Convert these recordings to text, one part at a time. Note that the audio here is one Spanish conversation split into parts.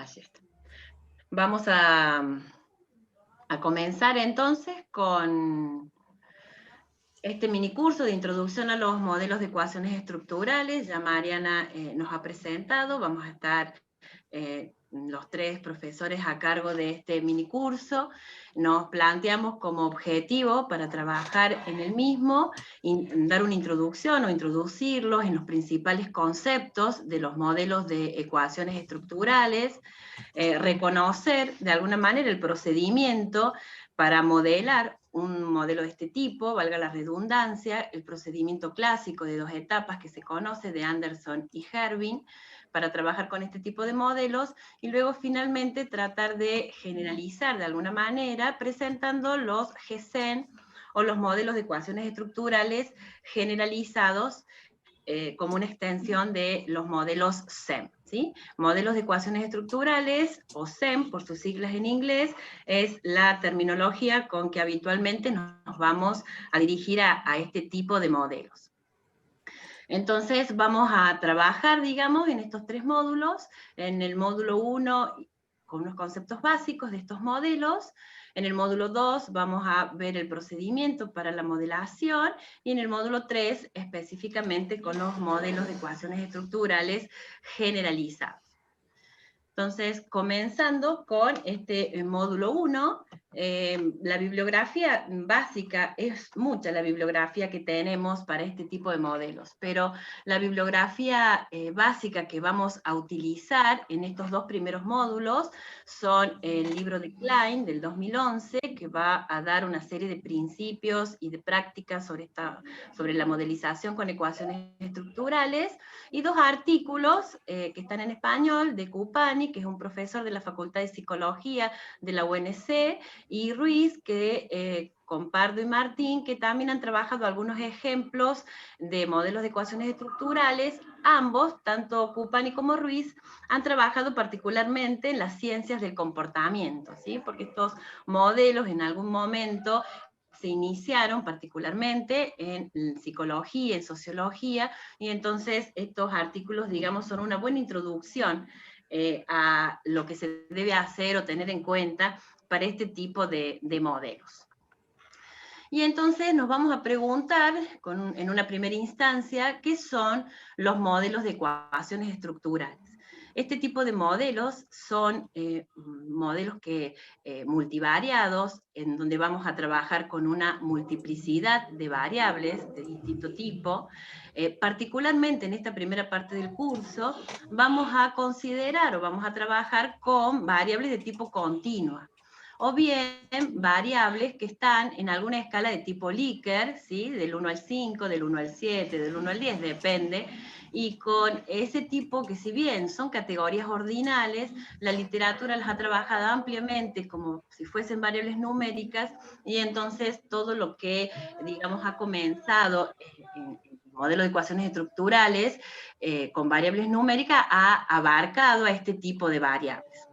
Allí está. Vamos a comenzar entonces con este minicurso de introducción a los modelos de ecuaciones estructurales. Ya Mariana nos ha presentado, vamos a estar los tres profesores a cargo de este minicurso. Nos planteamos como objetivo para trabajar en el mismo, dar una introducción o introducirlos en los principales conceptos de los modelos de ecuaciones estructurales, reconocer de alguna manera el procedimiento para modelar un modelo de este tipo, valga la redundancia, el procedimiento clásico de 2 etapas que se conoce de Anderson y Hervin, para trabajar con este tipo de modelos, y luego finalmente tratar de generalizar de alguna manera, presentando los GECEN, o los modelos de ecuaciones estructurales generalizados, como una extensión de los modelos SEM, ¿sí? Modelos de ecuaciones estructurales, o SEM, por sus siglas en inglés, es la terminología con que habitualmente nos vamos a dirigir a este tipo de modelos. Entonces vamos a trabajar, digamos, en estos 3 módulos. En el módulo 1, con unos conceptos básicos de estos modelos. En el módulo 2 vamos a ver el procedimiento para la modelación, y en el módulo 3 específicamente con los modelos de ecuaciones estructurales generalizados. Entonces, comenzando con este módulo 1, la bibliografía básica, es mucha la bibliografía que tenemos para este tipo de modelos, pero la bibliografía básica que vamos a utilizar en estos 2 primeros módulos son el libro de Klein del 2011, que va a dar una serie de principios y de prácticas sobre la modelización con ecuaciones estructurales, y 2 artículos que están en español, de Cupani, que es un profesor de la Facultad de Psicología de la UNC, y Ruiz, que con Pardo y Martín, que también han trabajado algunos ejemplos de modelos de ecuaciones estructurales. Ambos, tanto Cupani como Ruiz, han trabajado particularmente en las ciencias del comportamiento, ¿sí? Porque estos modelos en algún momento se iniciaron particularmente en psicología, en sociología, y entonces estos artículos, digamos, son una buena introducción a lo que se debe hacer o tener en cuenta para este tipo de modelos. Y entonces nos vamos a preguntar, en una primera instancia, ¿qué son los modelos de ecuaciones estructurales? Este tipo de modelos son modelos multivariados, en donde vamos a trabajar con una multiplicidad de variables de distinto tipo. Particularmente en esta primera parte del curso, vamos a considerar o vamos a trabajar con variables de tipo continua, o bien variables que están en alguna escala de tipo Likert, ¿sí? Del 1 al 5, del 1 al 7, del 1 al 10, depende, y con ese tipo que, si bien son categorías ordinales, la literatura las ha trabajado ampliamente como si fuesen variables numéricas, y entonces todo lo que, digamos, ha comenzado en modelo de ecuaciones estructurales con variables numéricas ha abarcado a este tipo de variables.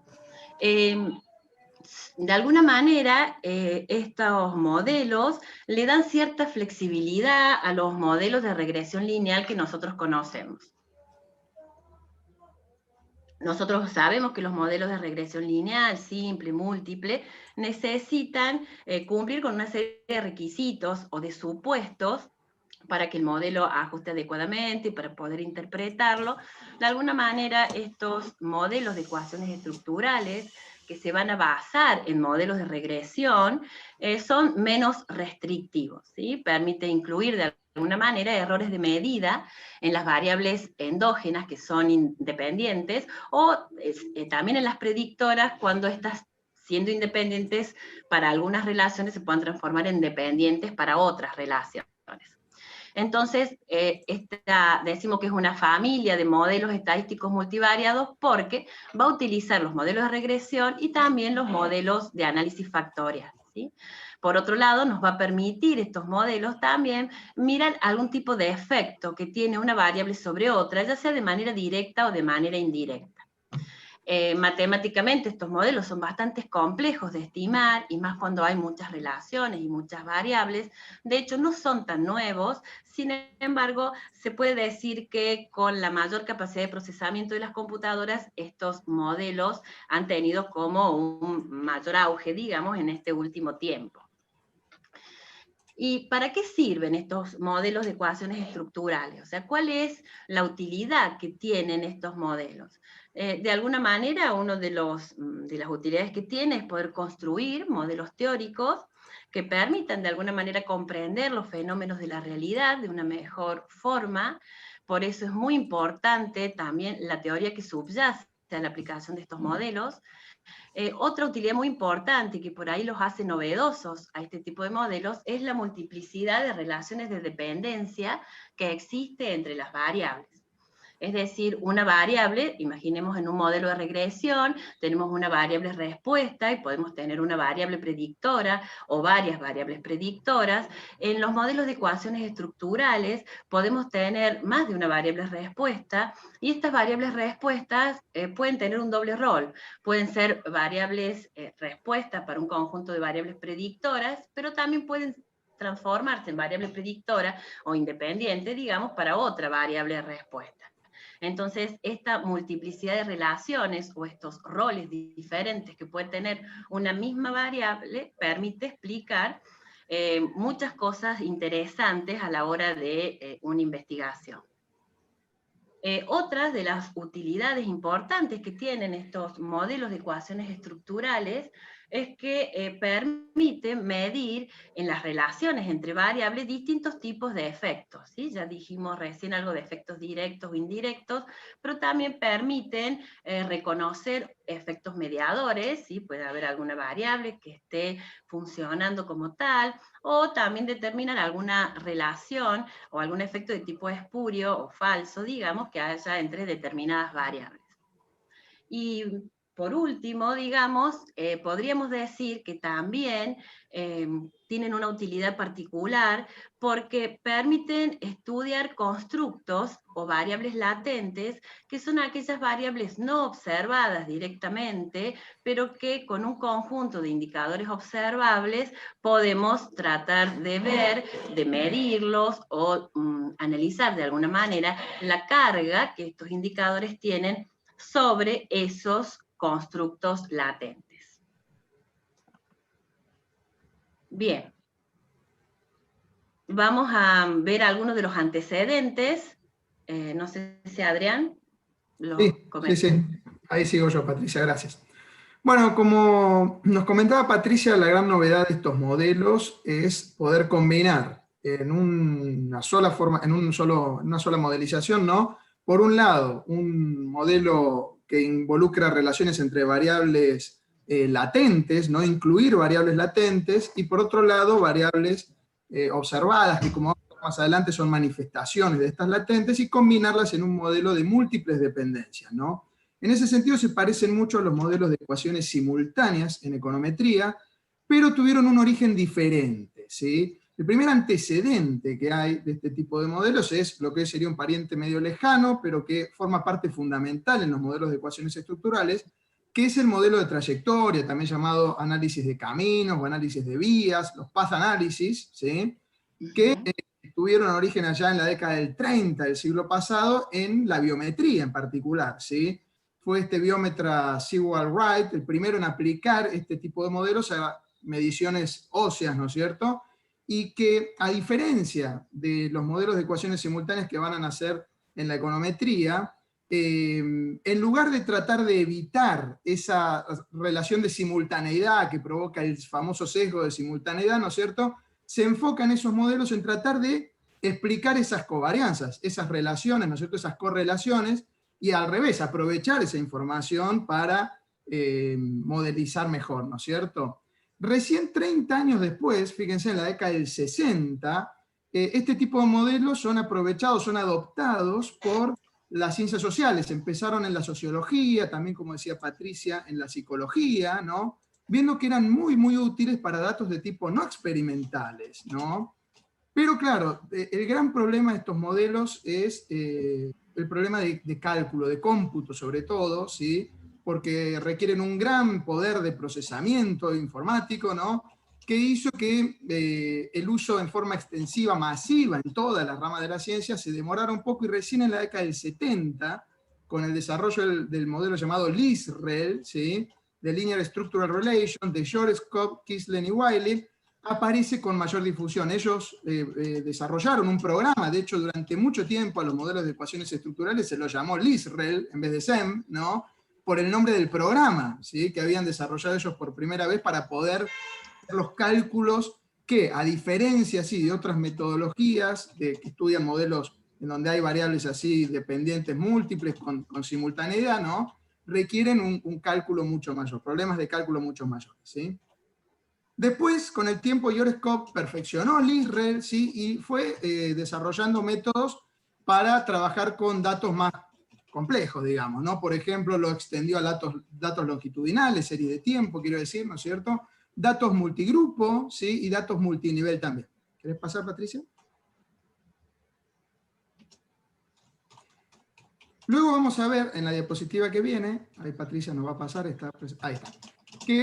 De alguna manera, estos modelos le dan cierta flexibilidad a los modelos de regresión lineal que nosotros conocemos. Nosotros sabemos que los modelos de regresión lineal, simple, múltiple, necesitan cumplir con una serie de requisitos o de supuestos para que el modelo ajuste adecuadamente y para poder interpretarlo. De alguna manera, estos modelos de ecuaciones estructurales que se van a basar en modelos de regresión son menos restrictivos, ¿sí? Permite incluir de alguna manera errores de medida en las variables endógenas que son independientes, o también en las predictoras, cuando estas, siendo independientes para algunas relaciones, se puedan transformar en dependientes para otras relaciones. Entonces, decimos que es una familia de modelos estadísticos multivariados porque va a utilizar los modelos de regresión y también los modelos de análisis factorial, ¿sí? Por otro lado, nos va a permitir estos modelos también mirar algún tipo de efecto que tiene una variable sobre otra, ya sea de manera directa o de manera indirecta. Matemáticamente estos modelos son bastante complejos de estimar, y más cuando hay muchas relaciones y muchas variables. De hecho, no son tan nuevos, sin embargo, se puede decir que con la mayor capacidad de procesamiento de las computadoras, estos modelos han tenido como un mayor auge, digamos, en este último tiempo. ¿Y para qué sirven estos modelos de ecuaciones estructurales? O sea, ¿cuál es la utilidad que tienen estos modelos? De alguna manera, una de las utilidades que tiene es poder construir modelos teóricos que permitan de alguna manera comprender los fenómenos de la realidad de una mejor forma. Por eso es muy importante también la teoría que subyace a la aplicación de estos modelos. Otra utilidad muy importante, que por ahí los hace novedosos a este tipo de modelos, es la multiplicidad de relaciones de dependencia que existe entre las variables. Es decir, una variable, imaginemos en un modelo de regresión, tenemos una variable respuesta y podemos tener una variable predictora o varias variables predictoras. En los modelos de ecuaciones estructurales podemos tener más de una variable respuesta, y estas variables respuestas pueden tener un doble rol. Pueden ser variables respuestas para un conjunto de variables predictoras, pero también pueden transformarse en variable predictora o independiente, digamos, para otra variable respuesta. Entonces, esta multiplicidad de relaciones o estos roles diferentes que puede tener una misma variable permite explicar muchas cosas interesantes a la hora de una investigación. Otras de las utilidades importantes que tienen estos modelos de ecuaciones estructurales es que permiten medir en las relaciones entre variables distintos tipos de efectos, ¿sí? Ya dijimos recién algo de efectos directos o indirectos, pero también permiten reconocer efectos mediadores, ¿sí? Puede haber alguna variable que esté funcionando como tal, o también determinan alguna relación o algún efecto de tipo espurio o falso, digamos, que haya entre determinadas variables. Y por último, digamos, podríamos decir que también tienen una utilidad particular porque permiten estudiar constructos o variables latentes, que son aquellas variables no observadas directamente, pero que con un conjunto de indicadores observables podemos tratar de ver, de medirlos o analizar de alguna manera la carga que estos indicadores tienen sobre esos constructos latentes. Bien, vamos a ver algunos de los antecedentes. No sé si Adrián los comenta. Sí. Ahí sigo yo, Patricia, gracias. Bueno, como nos comentaba Patricia, la gran novedad de estos modelos es poder combinar en una sola forma, en una sola modelización, ¿no? Por un lado, un modelo que involucra relaciones entre variables latentes, ¿no? Incluir variables latentes, y por otro lado, variables observadas, que como vamos a ver más adelante son manifestaciones de estas latentes, y combinarlas en un modelo de múltiples dependencias, ¿no? En ese sentido se parecen mucho a los modelos de ecuaciones simultáneas en econometría, pero tuvieron un origen diferente, ¿sí? El primer antecedente que hay de este tipo de modelos es lo que sería un pariente medio lejano, pero que forma parte fundamental en los modelos de ecuaciones estructurales, que es el modelo de trayectoria, también llamado análisis de caminos o análisis de vías, los path analysis, ¿sí? Que tuvieron origen allá en la década del 30 del siglo pasado en la biometría en particular, ¿sí? Fue este biómetra Sewall Wright el primero en aplicar este tipo de modelos a mediciones óseas, ¿no es cierto? Y que, a diferencia de los modelos de ecuaciones simultáneas que van a nacer en la econometría, en lugar de tratar de evitar esa relación de simultaneidad que provoca el famoso sesgo de simultaneidad, ¿no es cierto?, se enfocan esos modelos en tratar de explicar esas covarianzas, esas relaciones, ¿no es cierto?, esas correlaciones, y al revés, aprovechar esa información para modelizar mejor, ¿no es cierto? Recién 30 años después, fíjense, en la década del 60, este tipo de modelos son aprovechados, son adoptados por las ciencias sociales. Empezaron en la sociología, también, como decía Patricia, en la psicología, ¿no? Viendo que eran muy, muy útiles para datos de tipo no experimentales, ¿no? Pero claro, el gran problema de estos modelos es el problema de cálculo, de cómputo sobre todo, ¿sí? porque requieren un gran poder de procesamiento informático, ¿no? Que hizo que el uso en forma extensiva, masiva, en todas las ramas de la ciencia, se demorara un poco, y recién en la década del 70, con el desarrollo del modelo llamado LISREL, ¿sí?, de Linear Structural Relations, de Shortskop, Kislen y Wiley, aparece con mayor difusión. Ellos desarrollaron un programa, de hecho durante mucho tiempo a los modelos de ecuaciones estructurales se los llamó LISREL en vez de SEM, ¿no?, por el nombre del programa, ¿sí?, que habían desarrollado ellos por primera vez para poder hacer los cálculos que, a diferencia así, de otras metodologías que estudian modelos en donde hay variables así dependientes múltiples con simultaneidad, ¿no?, requieren un cálculo mucho mayor, problemas de cálculo mucho mayores, ¿sí? Después, con el tiempo, Shortskop perfeccionó LISREL, ¿sí?, y fue desarrollando métodos para trabajar con datos más complejos, digamos, ¿no? Por ejemplo, lo extendió a datos longitudinales, serie de tiempo, quiero decir, ¿no es cierto? Datos multigrupo, ¿sí?, y datos multinivel también. ¿Querés pasar, Patricia? Luego vamos a ver en la diapositiva que viene, ahí Patricia nos va a pasar, ahí está, que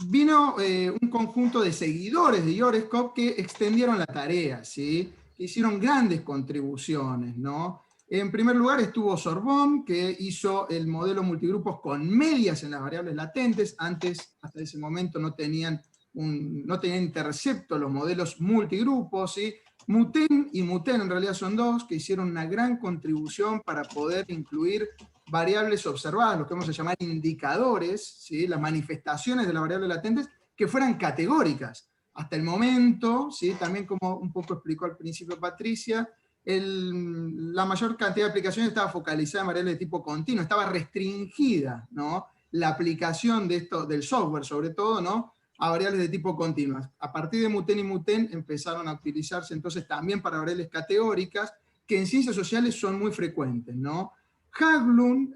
vino un conjunto de seguidores de Shortskop que extendieron la tarea, ¿sí?, que hicieron grandes contribuciones, ¿no? En primer lugar estuvo Sorbonne, que hizo el modelo multigrupos con medias en las variables latentes. Antes, hasta ese momento, no tenían intercepto los modelos multigrupos, ¿sí? Muten y Muten en realidad son dos que hicieron una gran contribución para poder incluir variables observadas, lo que vamos a llamar indicadores, ¿sí?, las manifestaciones de las variables latentes, que fueran categóricas. Hasta el momento, ¿sí?, también como un poco explicó al principio Patricia, la mayor cantidad de aplicaciones estaba focalizada en variables de tipo continuo, estaba restringida, ¿no?, la aplicación de esto, del software sobre todo, ¿no?, a variables de tipo continuas. A partir de Muten y Muten empezaron a utilizarse entonces también para variables categóricas, que en ciencias sociales son muy frecuentes, ¿no? Haglund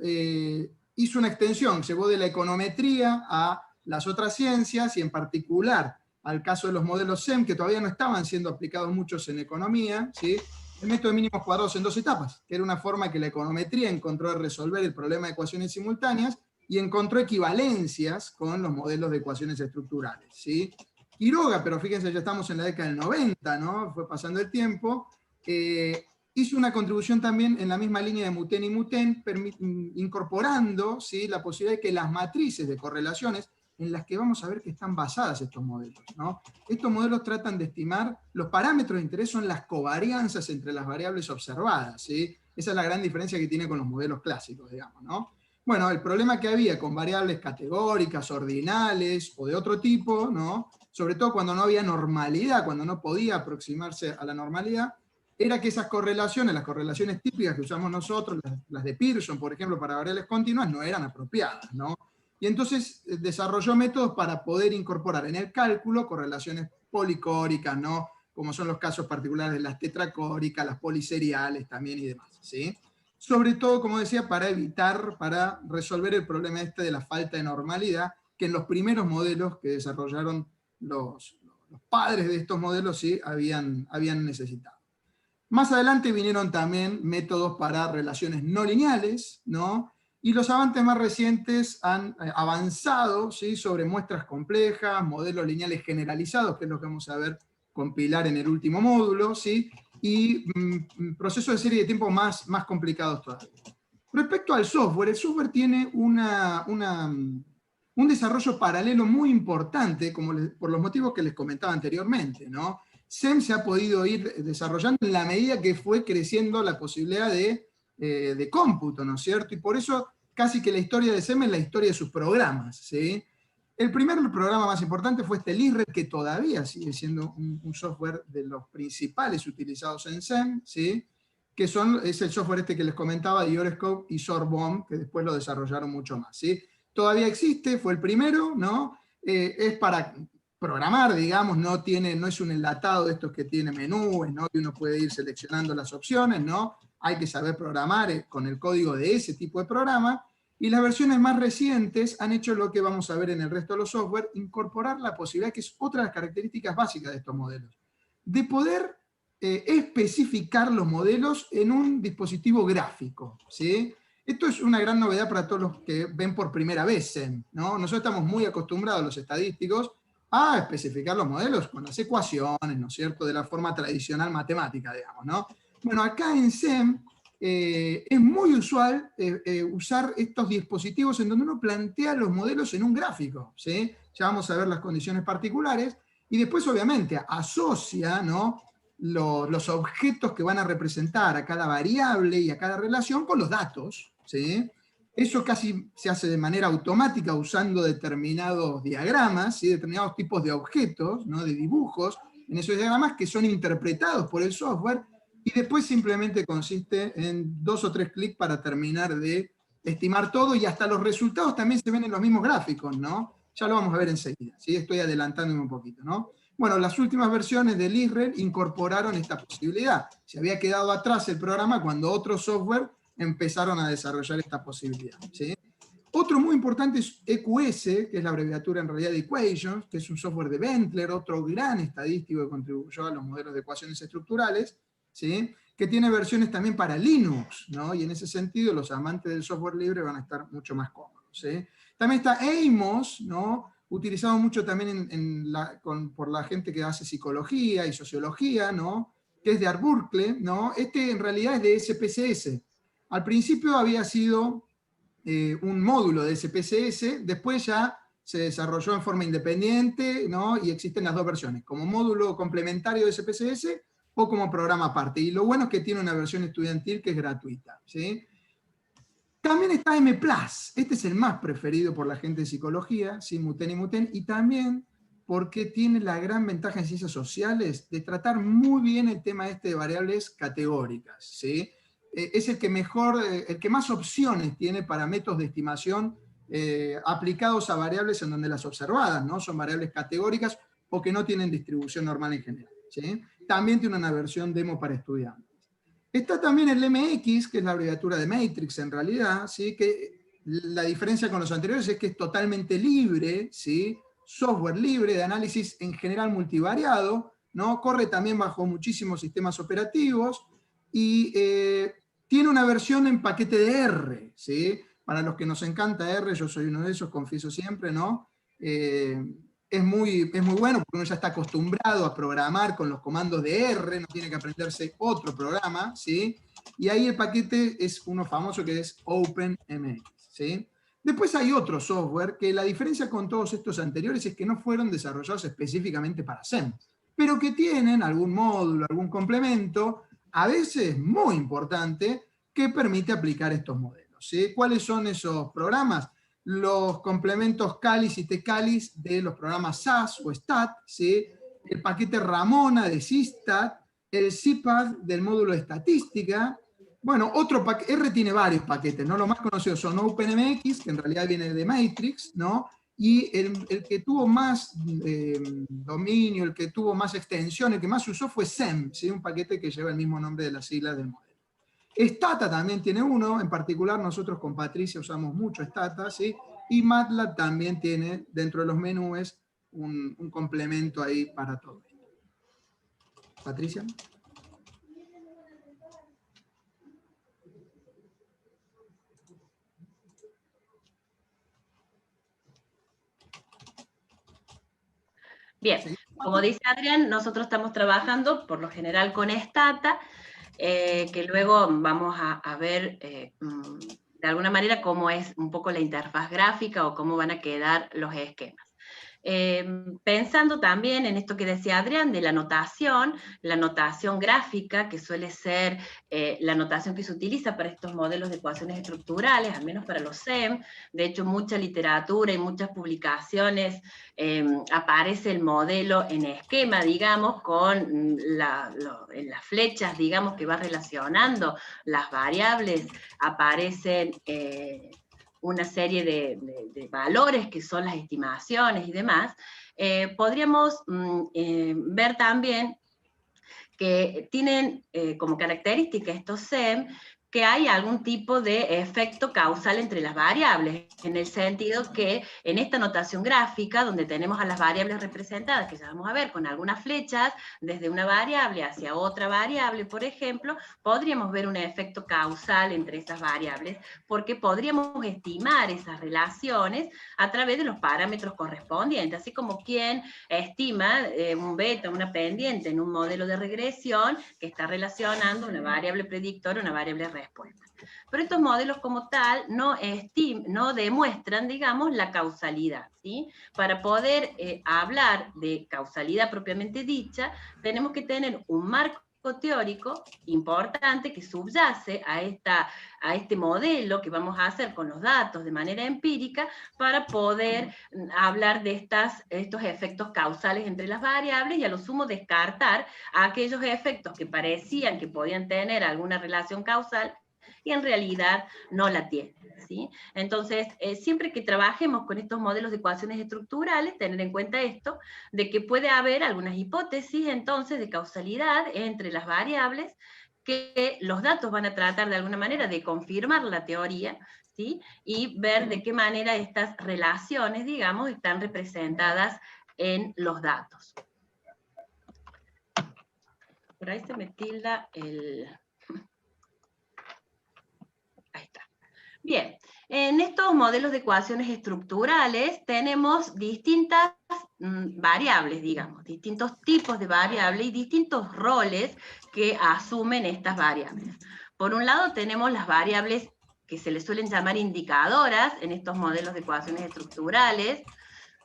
hizo una extensión, llevó de la econometría a las otras ciencias, y en particular al caso de los modelos SEM, que todavía no estaban siendo aplicados muchos en economía, ¿sí?, el método de mínimos cuadrados en 2 etapas, que era una forma que la econometría encontró de resolver el problema de ecuaciones simultáneas, y encontró equivalencias con los modelos de ecuaciones estructurales, ¿sí? Quiroga, pero fíjense, ya estamos en la década del 90, ¿no?, fue pasando el tiempo, hizo una contribución también en la misma línea de Muten y Muten, incorporando, ¿sí?, la posibilidad de que las matrices de correlaciones, en las que vamos a ver que están basadas estos modelos, ¿no? Estos modelos tratan de estimar, los parámetros de interés son las covarianzas entre las variables observadas, ¿sí? Esa es la gran diferencia que tiene con los modelos clásicos, digamos, ¿no? Bueno, el problema que había con variables categóricas, ordinales o de otro tipo, ¿no?, sobre todo cuando no había normalidad, cuando no podía aproximarse a la normalidad, era que esas correlaciones, las correlaciones típicas que usamos nosotros, las de Pearson, por ejemplo, para variables continuas, no eran apropiadas, ¿no? Y entonces desarrolló métodos para poder incorporar en el cálculo correlaciones policóricas, ¿no?, como son los casos particulares de las tetracóricas, las poliseriales también y demás, ¿sí? Sobre todo, como decía, para resolver el problema este de la falta de normalidad, que en los primeros modelos que desarrollaron los padres de estos modelos, ¿sí?, habían necesitado. Más adelante vinieron también métodos para relaciones no lineales, ¿no?, y los avances más recientes han avanzado, ¿sí?, sobre muestras complejas, modelos lineales generalizados, que es lo que vamos a ver compilar en el último módulo, ¿sí?, y procesos de serie de tiempo más complicados todavía. Respecto al software, el software tiene un desarrollo paralelo muy importante, por los motivos que les comentaba anteriormente, ¿no? SEM se ha podido ir desarrollando en la medida que fue creciendo la posibilidad de cómputo, ¿no es cierto? Y por eso casi que la historia de SEM es la historia de sus programas, ¿sí? El primer programa más importante fue este LISREL, que todavía sigue siendo un software de los principales utilizados en SEM, ¿sí?, que es el software este que les comentaba de Shortskop y Sorbonne, que después lo desarrollaron mucho más, ¿sí? Todavía existe, fue el primero, ¿no? Es para programar, digamos, no es un enlatado de estos que tiene menús, ¿no?, que uno puede ir seleccionando las opciones, ¿no? Hay que saber programar con el código de ese tipo de programa, y las versiones más recientes han hecho lo que vamos a ver en el resto de los software, incorporar la posibilidad, que es otra de las características básicas de estos modelos, de poder especificar los modelos en un dispositivo gráfico, ¿sí? Esto es una gran novedad para todos los que ven por primera vez SEM, ¿no? Nosotros estamos muy acostumbrados, los estadísticos, a especificar los modelos con las ecuaciones, ¿no es cierto?, de la forma tradicional matemática, digamos, ¿no? Bueno, acá en SEM es muy usual usar estos dispositivos en donde uno plantea los modelos en un gráfico, ¿sí? Ya vamos a ver las condiciones particulares, y después obviamente asocia, ¿no?, los objetos que van a representar a cada variable y a cada relación con los datos, ¿sí? Eso casi se hace de manera automática usando determinados diagramas, ¿sí?, determinados tipos de objetos, ¿no?, de dibujos en esos diagramas que son interpretados por el software, y después simplemente consiste en 2 o 3 clics para terminar de estimar todo, y hasta los resultados también se ven en los mismos gráficos, ¿no? Ya lo vamos a ver enseguida, ¿sí? Estoy adelantándome un poquito, ¿no? Bueno, las últimas versiones del ISREL incorporaron esta posibilidad. Se había quedado atrás el programa cuando otros software empezaron a desarrollar esta posibilidad, ¿sí? Otro muy importante es EQS, que es la abreviatura en realidad de Equations, que es un software de Bentley, otro gran estadístico que contribuyó a los modelos de ecuaciones estructurales, ¿sí?, que tiene versiones también para Linux, ¿no? Y en ese sentido los amantes del software libre van a estar mucho más cómodos, ¿sí? También está Amos, ¿no?, utilizado mucho también por la gente que hace psicología y sociología, ¿no?, que es de Arburcle, ¿no? Este en realidad es de SPSS. Al principio había sido un módulo de SPSS, después ya se desarrolló en forma independiente, ¿no?, y existen las dos versiones, como módulo complementario de SPSS o como programa aparte. Y lo bueno es que tiene una versión estudiantil que es gratuita, ¿sí? También está M+, este es el más preferido por la gente de psicología, ¿sí?, Muten y Muten, y también porque tiene la gran ventaja en ciencias sociales de tratar muy bien el tema este de variables categóricas, ¿sí? Es el que mejor, el que más opciones tiene para métodos de estimación aplicados a variables en donde las observadas, ¿no?, son variables categóricas o que no tienen distribución normal en general, ¿sí? También tiene una versión demo para estudiantes. Está también el MX, que es la abreviatura de Matrix en realidad, ¿sí?, que la diferencia con los anteriores es que es totalmente libre, ¿sí?, software libre de análisis en general multivariado, ¿no?, corre también bajo muchísimos sistemas operativos, y tiene una versión en paquete de R, ¿sí? Para los que nos encanta R, yo soy uno de esos, confieso siempre, ¿no? Es muy bueno porque uno ya está acostumbrado a programar con los comandos de R, no tiene que aprenderse otro programa, ¿sí? Y ahí el paquete es uno famoso que es OpenMX, ¿sí? Después hay otro software que la diferencia con todos estos anteriores es que no fueron desarrollados específicamente para SEM, pero que tienen algún módulo, algún complemento, a veces muy importante, que permite aplicar estos modelos, ¿sí? ¿Cuáles son esos programas? Los complementos CALIS y TCALIS de los programas SAS o STAT, ¿sí?, el paquete Ramona de SysStat, el CIPAD del módulo de estadística. Bueno, otro paquete, R tiene varios paquetes, ¿no? Los más conocidos son OpenMX, que en realidad viene de Matrix, ¿no? Y el que tuvo más dominio, el que tuvo más extensión, el que más se usó fue SEM, ¿sí?, un paquete que lleva el mismo nombre de las siglas del modelo. Stata también tiene uno, en particular nosotros con Patricia usamos mucho Stata, ¿sí? Y MATLAB también tiene dentro de los menús un complemento ahí para todo esto. Patricia. Bien, como dice Adrián, nosotros estamos trabajando por lo general con Stata, que luego vamos a ver de alguna manera cómo es un poco la interfaz gráfica o cómo van a quedar los esquemas. Pensando también en esto que decía Adrián, de la notación gráfica, que suele ser la notación que se utiliza para estos modelos de ecuaciones estructurales, al menos para los SEM. De hecho, mucha literatura y muchas publicaciones aparece el modelo en esquema, digamos, con en las flechas, digamos, que va relacionando las variables, aparecen una serie de valores que son las estimaciones y demás. Podríamos ver también que tienen como característica estos SEM que hay algún tipo de efecto causal entre las variables, en el sentido que en esta notación gráfica, donde tenemos a las variables representadas, que ya vamos a ver con algunas flechas, desde una variable hacia otra variable, por ejemplo, podríamos ver un efecto causal entre esas variables, porque podríamos estimar esas relaciones a través de los parámetros correspondientes, así como quien estima un beta, una pendiente en un modelo de regresión que está relacionando una variable predictora, una variable respuesta. Pero estos modelos como tal no demuestran, digamos, la causalidad, ¿sí? Para poder hablar de causalidad propiamente dicha, tenemos que tener un marco teórico importante que subyace a este modelo que vamos a hacer con los datos de manera empírica para poder hablar de estos efectos causales entre las variables y a lo sumo descartar a aquellos efectos que parecían que podían tener alguna relación causal y en realidad no la tienen. ¿Sí? Entonces, siempre que trabajemos con estos modelos de ecuaciones estructurales, tener en cuenta esto, de que puede haber algunas hipótesis entonces de causalidad entre las variables, que los datos van a tratar de alguna manera de confirmar la teoría, ¿sí? Y ver de qué manera estas relaciones, digamos, están representadas en los datos. Por ahí se me tilda el... Ahí está. Bien, en estos modelos de ecuaciones estructurales tenemos distintas variables, digamos, distintos tipos de variables y distintos roles que asumen estas variables. Por un lado tenemos las variables que se les suelen llamar indicadoras en estos modelos de ecuaciones estructurales,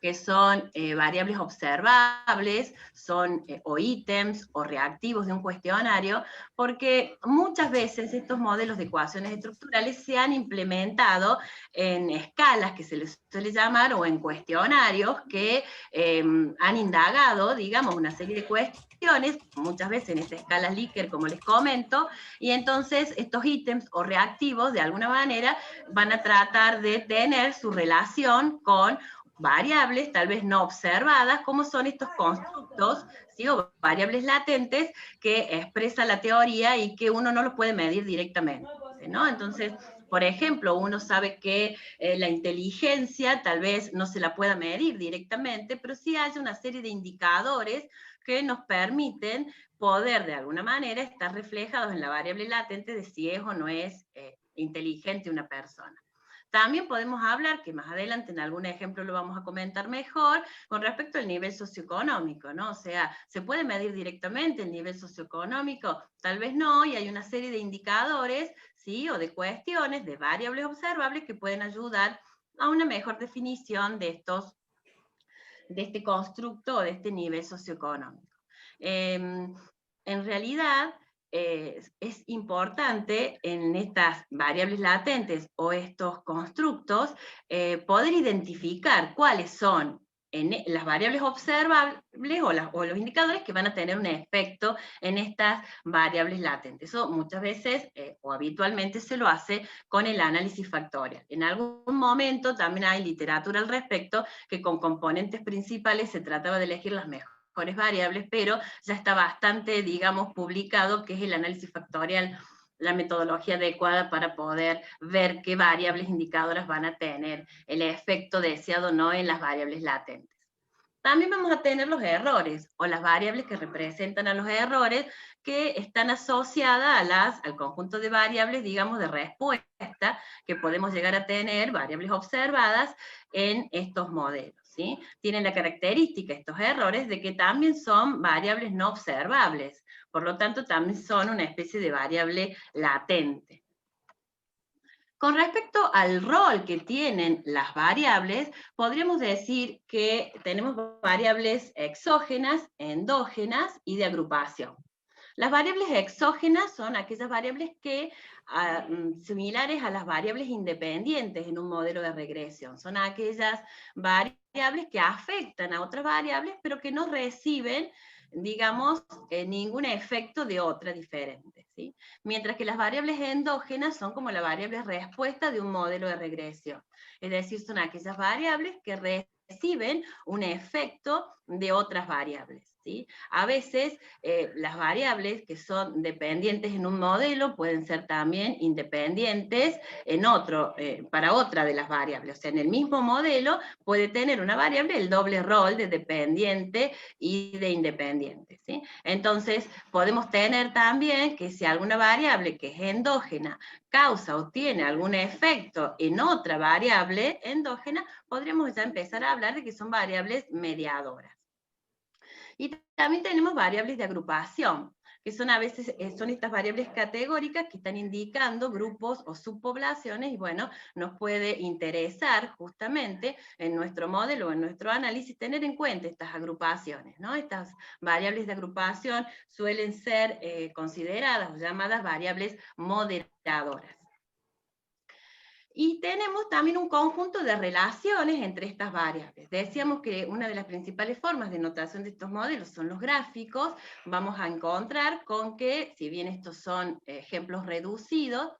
que son variables observables, son o ítems o reactivos de un cuestionario, porque muchas veces estos modelos de ecuaciones estructurales se han implementado en escalas que se les suele llamar, o en cuestionarios que han indagado, digamos, una serie de cuestiones, muchas veces en esta escala Likert, como les comento, y entonces estos ítems o reactivos, de alguna manera, van a tratar de tener su relación con variables, tal vez no observadas, como son estos constructos, ¿sí? O variables latentes que expresa la teoría y que uno no los puede medir directamente, ¿no? Entonces, por ejemplo, uno sabe que la inteligencia tal vez no se la pueda medir directamente, pero sí hay una serie de indicadores que nos permiten poder de alguna manera estar reflejados en la variable latente de si es o no es inteligente una persona. También podemos hablar, que más adelante en algún ejemplo lo vamos a comentar mejor, con respecto al nivel socioeconómico, ¿no? O sea, ¿se puede medir directamente el nivel socioeconómico? Tal vez no, y hay una serie de indicadores, ¿sí? O de cuestiones, de variables observables que pueden ayudar a una mejor definición de este constructo o de este nivel socioeconómico. En realidad, es importante en estas variables latentes o estos constructos poder identificar cuáles son las variables observables o los indicadores que van a tener un efecto en estas variables latentes. Eso muchas veces o habitualmente se lo hace con el análisis factorial. En algún momento también hay literatura al respecto que con componentes principales se trataba de elegir las mejores variables, pero ya está bastante, digamos, publicado que es el análisis factorial la metodología adecuada para poder ver qué variables indicadoras van a tener el efecto deseado o no en las variables latentes. También vamos a tener los errores, o las variables que representan a los errores, que están asociadas al conjunto de variables, digamos, de respuesta, que podemos llegar a tener, variables observadas, en estos modelos. ¿Sí? Tienen la característica, estos errores, de que también son variables no observables, por lo tanto también son una especie de variable latente. Con respecto al rol que tienen las variables, podríamos decir que tenemos variables exógenas, endógenas y de agrupación. Las variables exógenas son aquellas variables que, similares a las variables independientes en un modelo de regresión, son aquellas variables que afectan a otras variables, pero que no reciben, digamos, ningún efecto de otra diferente, ¿sí? Mientras que las variables endógenas son como la variable respuesta de un modelo de regresión, es decir, son aquellas variables que reciben un efecto de otras variables, ¿sí? A veces las variables que son dependientes en un modelo pueden ser también independientes en otro, para otra de las variables. O sea, en el mismo modelo puede tener una variable el doble rol de dependiente y de independiente, ¿sí? Entonces, podemos tener también que si alguna variable que es endógena causa o tiene algún efecto en otra variable endógena, podríamos ya empezar a hablar de que son variables mediadoras. Y también tenemos variables de agrupación, que son a veces son estas variables categóricas que están indicando grupos o subpoblaciones, y bueno, nos puede interesar justamente en nuestro modelo o en nuestro análisis tener en cuenta estas agrupaciones, ¿no? Estas variables de agrupación suelen ser consideradas o llamadas variables moderadoras. Y tenemos también un conjunto de relaciones entre estas variables. Decíamos que una de las principales formas de notación de estos modelos son los gráficos. Vamos a encontrar con que, si bien estos son ejemplos reducidos,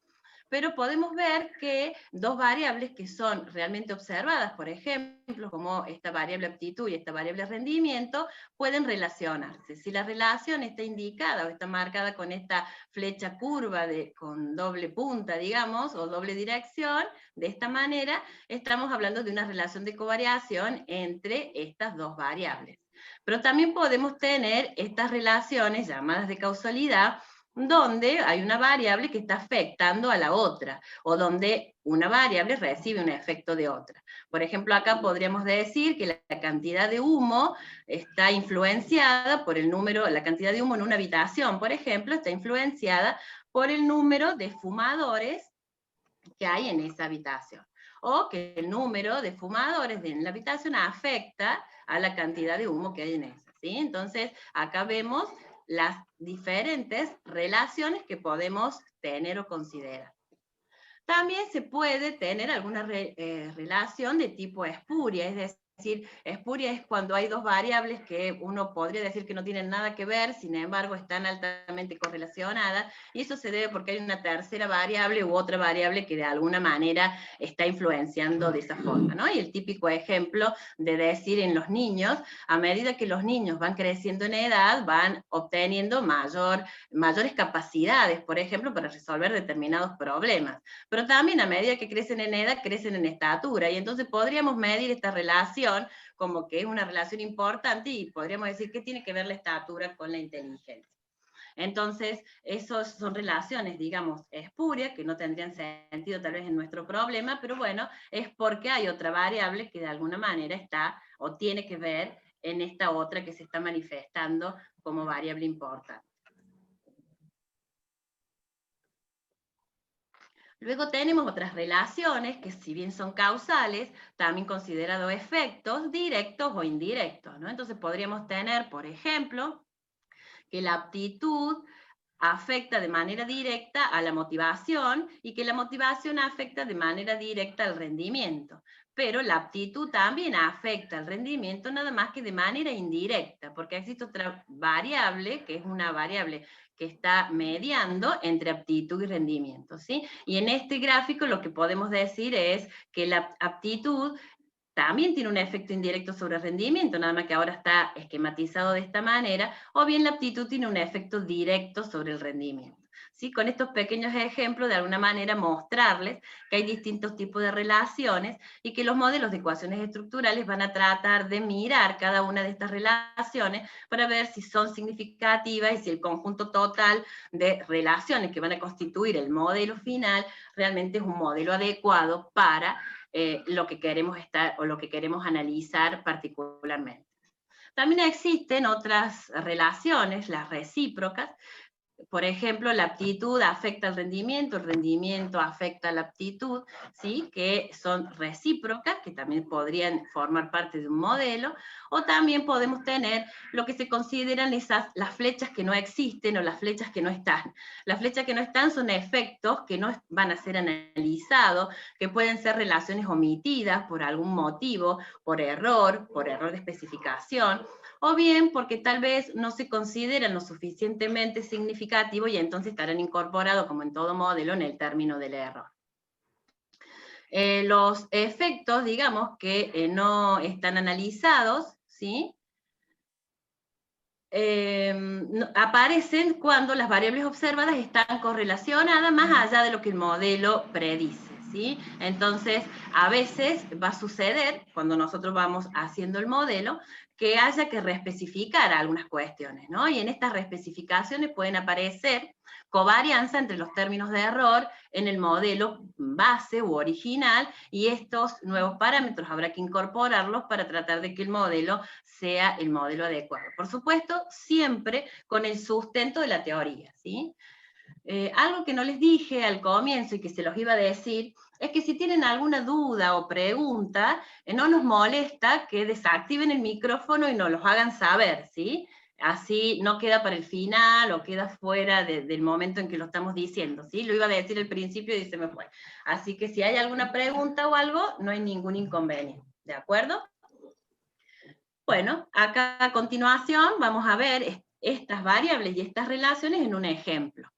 pero podemos ver que dos variables que son realmente observadas, por ejemplo, como esta variable aptitud y esta variable rendimiento, pueden relacionarse. Si la relación está indicada o está marcada con esta flecha curva con doble punta, digamos, o doble dirección, de esta manera estamos hablando de una relación de covariación entre estas dos variables. Pero también podemos tener estas relaciones llamadas de causalidad, donde hay una variable que está afectando a la otra, o donde una variable recibe un efecto de otra. Por ejemplo, acá podríamos decir que la cantidad de humo está influenciada por el número, la cantidad de humo en una habitación, por ejemplo, está influenciada por el número de fumadores que hay en esa habitación. O que el número de fumadores en la habitación afecta a la cantidad de humo que hay en esa, ¿sí? Entonces, acá vemos las diferentes relaciones que podemos tener o considerar. También se puede tener alguna relación de tipo espuria, es decir, espuria es cuando hay dos variables que uno podría decir que no tienen nada que ver, sin embargo están altamente correlacionadas, y eso se debe porque hay una tercera variable u otra variable que de alguna manera está influenciando de esa forma, ¿no? Y el típico ejemplo de decir en los niños, a medida que los niños van creciendo en edad, van obteniendo mayores capacidades, por ejemplo, para resolver determinados problemas. Pero también a medida que crecen en edad, crecen en estatura, y entonces podríamos medir esta relación como que es una relación importante, y podríamos decir que tiene que ver la estatura con la inteligencia. Entonces, esas son relaciones, digamos, espurias, que no tendrían sentido tal vez en nuestro problema, pero bueno, es porque hay otra variable que de alguna manera está o tiene que ver en esta otra que se está manifestando como variable importante. Luego tenemos otras relaciones que, si bien son causales, también considerado efectos directos o indirectos, ¿no? Entonces podríamos tener, por ejemplo, que la aptitud afecta de manera directa a la motivación y que la motivación afecta de manera directa al rendimiento. Pero la aptitud también afecta al rendimiento, nada más que de manera indirecta, porque existe otra variable, que es una variable que está mediando entre aptitud y rendimiento, ¿sí? Y en este gráfico lo que podemos decir es que la aptitud también tiene un efecto indirecto sobre el rendimiento, nada más que ahora está esquematizado de esta manera, o bien la aptitud tiene un efecto directo sobre el rendimiento. ¿Sí? Con estos pequeños ejemplos, de alguna manera mostrarles que hay distintos tipos de relaciones y que los modelos de ecuaciones estructurales van a tratar de mirar cada una de estas relaciones para ver si son significativas y si el conjunto total de relaciones que van a constituir el modelo final realmente es un modelo adecuado para lo que queremos estar o lo que queremos analizar particularmente. También existen otras relaciones, las recíprocas. Por ejemplo, la aptitud afecta al rendimiento, el rendimiento afecta a la aptitud, ¿sí? Que son recíprocas, que también podrían formar parte de un modelo, o también podemos tener lo que se consideran las flechas que no existen o las flechas que no están. Las flechas que no están son efectos que no van a ser analizados, que pueden ser relaciones omitidas por algún motivo, por error de especificación, o bien porque tal vez no se consideran lo suficientemente significativo y entonces estarán incorporados, como en todo modelo, en el término del error. Los efectos, digamos, que no están analizados, ¿sí? Aparecen cuando las variables observadas están correlacionadas más allá de lo que el modelo predice, ¿sí? Entonces, a veces va a suceder, cuando nosotros vamos haciendo el modelo, que haya que reespecificar algunas cuestiones, ¿no? Y en estas reespecificaciones pueden aparecer covarianza entre los términos de error en el modelo base u original, y estos nuevos parámetros habrá que incorporarlos para tratar de que el modelo sea el modelo adecuado. Por supuesto, siempre con el sustento de la teoría, ¿sí? Algo que no les dije al comienzo y que se los iba a decir, es que si tienen alguna duda o pregunta, no nos molesta que desactiven el micrófono y nos los hagan saber, ¿sí? Así no queda para el final o queda fuera del momento en que lo estamos diciendo, ¿sí? Lo iba a decir al principio y se me fue. Así que si hay alguna pregunta o algo, no hay ningún inconveniente, ¿de acuerdo? Bueno, acá a continuación vamos a ver estas variables y estas relaciones en un ejemplo.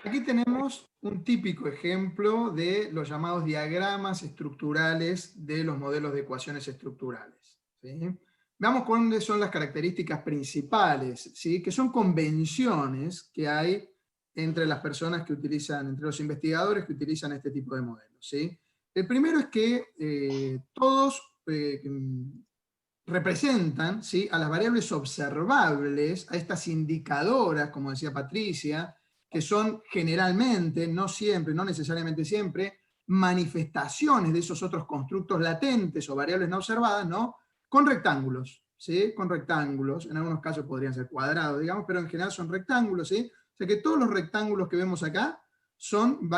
Aquí tenemos un típico ejemplo de los llamados diagramas estructurales de los modelos de ecuaciones estructurales, ¿sí? Veamos cuáles son las características principales, ¿sí? Que son convenciones que hay entre las personas que utilizan, entre los investigadores que utilizan este tipo de modelos, ¿sí? El primero es que todos representan, ¿sí?, a las variables observables, a estas indicadoras, como decía Patricia, que son generalmente, no siempre, no necesariamente siempre, manifestaciones de esos otros constructos latentes o variables no observadas, ¿no?, con rectángulos, ¿sí? Con rectángulos, en algunos casos podrían ser cuadrados, digamos, pero en general son rectángulos, ¿sí? O sea que todos los rectángulos que vemos acá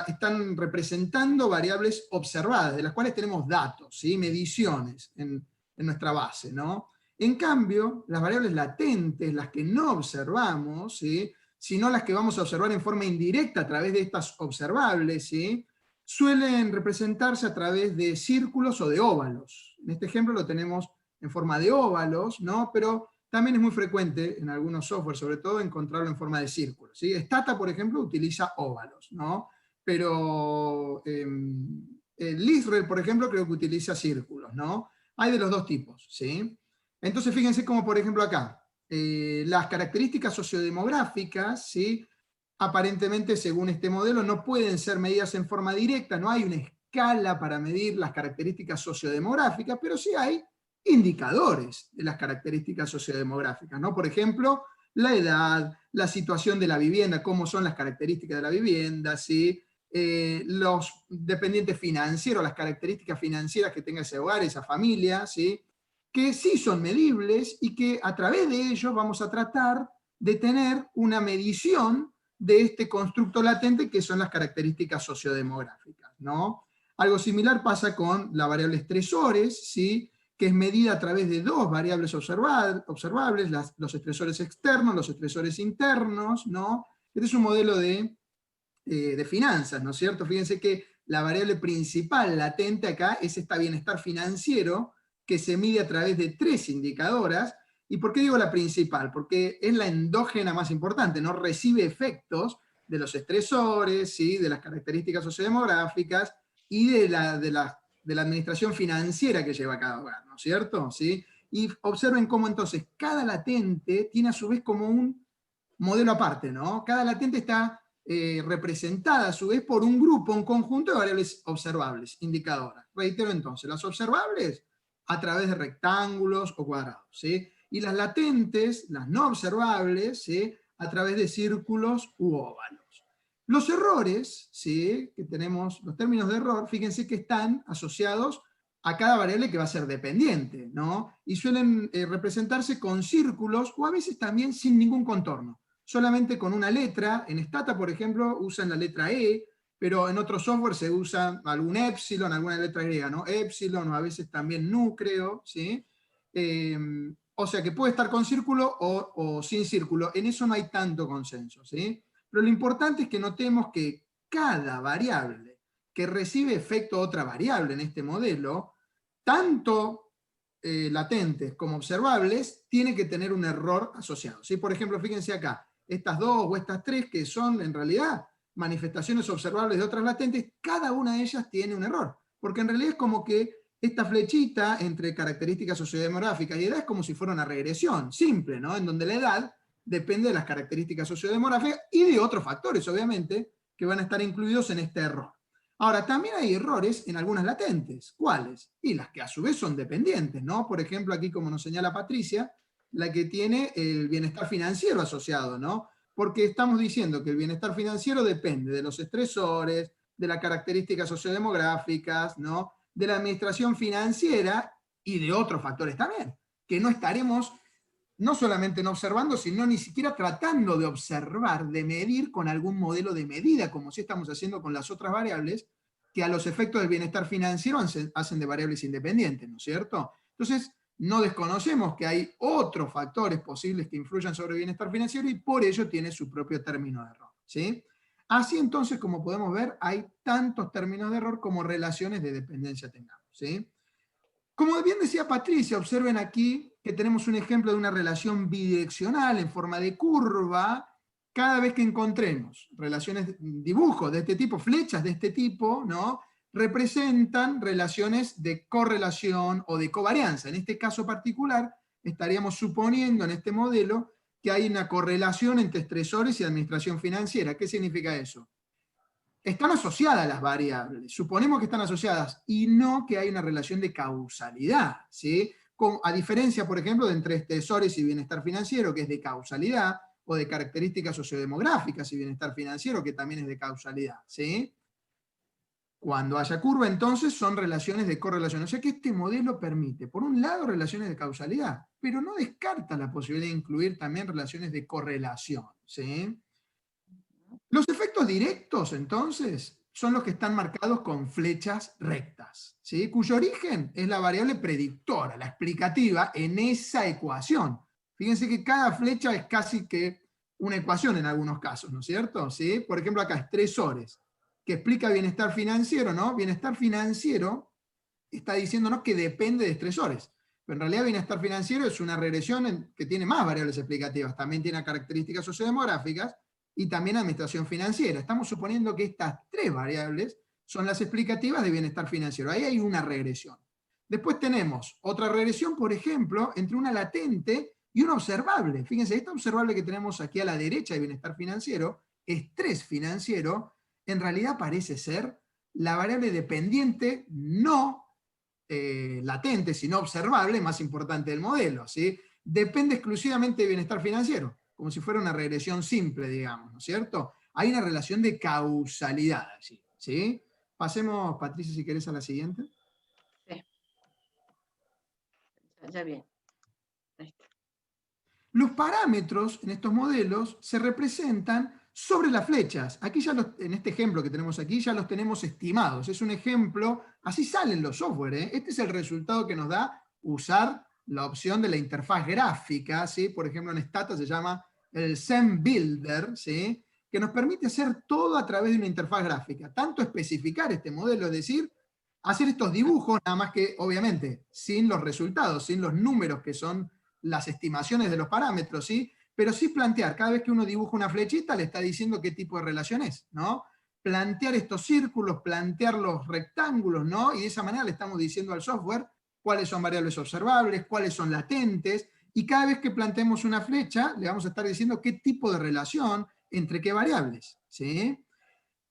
están representando variables observadas, de las cuales tenemos datos, ¿sí?, mediciones en nuestra base, ¿no? En cambio, las variables latentes, las que no observamos, ¿sí?, sino las que vamos a observar en forma indirecta a través de estas observables, ¿sí?, suelen representarse a través de círculos o de óvalos. En este ejemplo lo tenemos en forma de óvalos, ¿no?, pero también es muy frecuente en algunos software, sobre todo, encontrarlo en forma de círculos, ¿sí? Stata, por ejemplo, utiliza óvalos, ¿no? Pero el Israel, por ejemplo, creo que utiliza círculos, ¿no? Hay de los dos tipos, ¿sí? Entonces fíjense como, por ejemplo, acá, las características sociodemográficas, ¿sí?, aparentemente, según este modelo, no pueden ser medidas en forma directa, no hay una escala para medir las características sociodemográficas, pero sí hay indicadores de las características sociodemográficas, ¿no? Por ejemplo, la edad, la situación de la vivienda, cómo son las características de la vivienda, ¿sí?, los dependientes financieros, las características financieras que tenga ese hogar, esa familia, ¿sí?, que sí son medibles y que a través de ellos vamos a tratar de tener una medición de este constructo latente que son las características sociodemográficas, ¿no? Algo similar pasa con la variable estresores, ¿sí?, que es medida a través de dos variables observables, los estresores externos, los estresores internos, ¿no? Este es un modelo de finanzas, ¿no es cierto? Fíjense que la variable principal latente acá es este bienestar financiero que se mide a través de tres indicadoras. ¿Y por qué digo la principal? Porque es la endógena más importante, no recibe efectos de los estresores, ¿sí?, de las características sociodemográficas y de la administración financiera que lleva cada hogar, ¿no es cierto? ¿Sí? Y observen cómo entonces cada latente tiene a su vez como un modelo aparte, ¿no? Cada latente está representada a su vez por un grupo, un conjunto de variables observables, indicadoras. Reitero entonces, las observables a través de rectángulos o cuadrados, ¿sí?, y las latentes, las no observables, ¿sí?, a través de círculos u óvalos. Los errores, ¿sí?, que tenemos, los términos de error, fíjense que están asociados a cada variable que va a ser dependiente, ¿no? Y suelen representarse con círculos o a veces también sin ningún contorno, solamente con una letra. En Stata, por ejemplo, usan la letra E, pero en otro software se usa algún epsilon, alguna letra griega, ¿no? Epsilon, o a veces también nu, creo, ¿sí? O sea que puede estar con círculo o sin círculo. En eso no hay tanto consenso, ¿sí? Pero lo importante es que notemos que cada variable que recibe efecto otra variable en este modelo, tanto latentes como observables, tiene que tener un error asociado, ¿sí? Por ejemplo, fíjense acá, estas dos o estas tres que son en realidad manifestaciones observables de otras latentes, cada una de ellas tiene un error. Porque en realidad es como que esta flechita entre características sociodemográficas y edad es como si fuera una regresión simple, ¿no? En donde la edad depende de las características sociodemográficas y de otros factores, obviamente, que van a estar incluidos en este error. Ahora, también hay errores en algunas latentes. ¿Cuáles? Y las que a su vez son dependientes, ¿no? Por ejemplo, aquí como nos señala Patricia, la que tiene el bienestar financiero asociado, ¿no? Porque estamos diciendo que el bienestar financiero depende de los estresores, de las características sociodemográficas, ¿no? De la administración financiera y de otros factores también, que no estaremos no solamente no observando, sino ni siquiera tratando de observar, de medir con algún modelo de medida, como sí estamos haciendo con las otras variables, que a los efectos del bienestar financiero hacen de variables independientes, ¿no es cierto? Entonces, no desconocemos que hay otros factores posibles que influyan sobre el bienestar financiero y por ello tiene su propio término de error, ¿sí? Así entonces, como podemos ver, hay tantos términos de error como relaciones de dependencia tengamos, ¿sí? Como bien decía Patricia, observen aquí que tenemos un ejemplo de una relación bidireccional en forma de curva. Cada vez que encontremos relaciones, dibujos de este tipo, flechas de este tipo, ¿no? Representan relaciones de correlación o de covarianza. En este caso particular, estaríamos suponiendo en este modelo que hay una correlación entre estresores y administración financiera. ¿Qué significa eso? Están asociadas las variables, suponemos que están asociadas, y no que hay una relación de causalidad, ¿sí? A diferencia, por ejemplo, de entre estresores y bienestar financiero, que es de causalidad, o de características sociodemográficas y bienestar financiero, que también es de causalidad, ¿sí? Cuando haya curva, entonces, son relaciones de correlación. O sea que este modelo permite, por un lado, relaciones de causalidad, pero no descarta la posibilidad de incluir también relaciones de correlación, ¿sí? Los efectos directos, entonces, son los que están marcados con flechas rectas, ¿sí? Cuyo origen es la variable predictora, la explicativa en esa ecuación. Fíjense que cada flecha es casi que una ecuación en algunos casos, ¿no es cierto? ¿Sí? Por ejemplo, acá estresores, que explica bienestar financiero, ¿no? Bienestar financiero está diciéndonos que depende de estresores. Pero en realidad bienestar financiero es una regresión que tiene más variables explicativas, también tiene características sociodemográficas, y también administración financiera. Estamos suponiendo que estas tres variables son las explicativas de bienestar financiero. Ahí hay una regresión. Después tenemos otra regresión, por ejemplo, entre una latente y una observable. Fíjense, esta observable que tenemos aquí a la derecha de bienestar financiero, estrés financiero, en realidad parece ser la variable dependiente no latente, sino observable, más importante del modelo, ¿sí? Depende exclusivamente de bienestar financiero, como si fuera una regresión simple, digamos, ¿no es cierto? Hay una relación de causalidad allí, ¿sí? Pasemos, Patricia, si querés a la siguiente. Sí. Ya bien. Ahí está. Los parámetros en estos modelos se representan sobre las flechas. Aquí ya en este ejemplo que tenemos aquí ya los tenemos estimados. Es un ejemplo, así salen los software, ¿eh? Este es el resultado que nos da usar la opción de la interfaz gráfica, ¿sí? Por ejemplo, en Stata se llama el Zen Builder, ¿sí? Que nos permite hacer todo a través de una interfaz gráfica. Tanto especificar este modelo, es decir, hacer estos dibujos, nada más que, obviamente, sin los resultados, sin los números que son las estimaciones de los parámetros, ¿sí? Pero sí plantear, cada vez que uno dibuja una flechita, le está diciendo qué tipo de relación es, ¿no? Plantear estos círculos, plantear los rectángulos, ¿no? Y de esa manera le estamos diciendo al software cuáles son variables observables, cuáles son latentes, y cada vez que planteemos una flecha, le vamos a estar diciendo qué tipo de relación entre qué variables, ¿sí?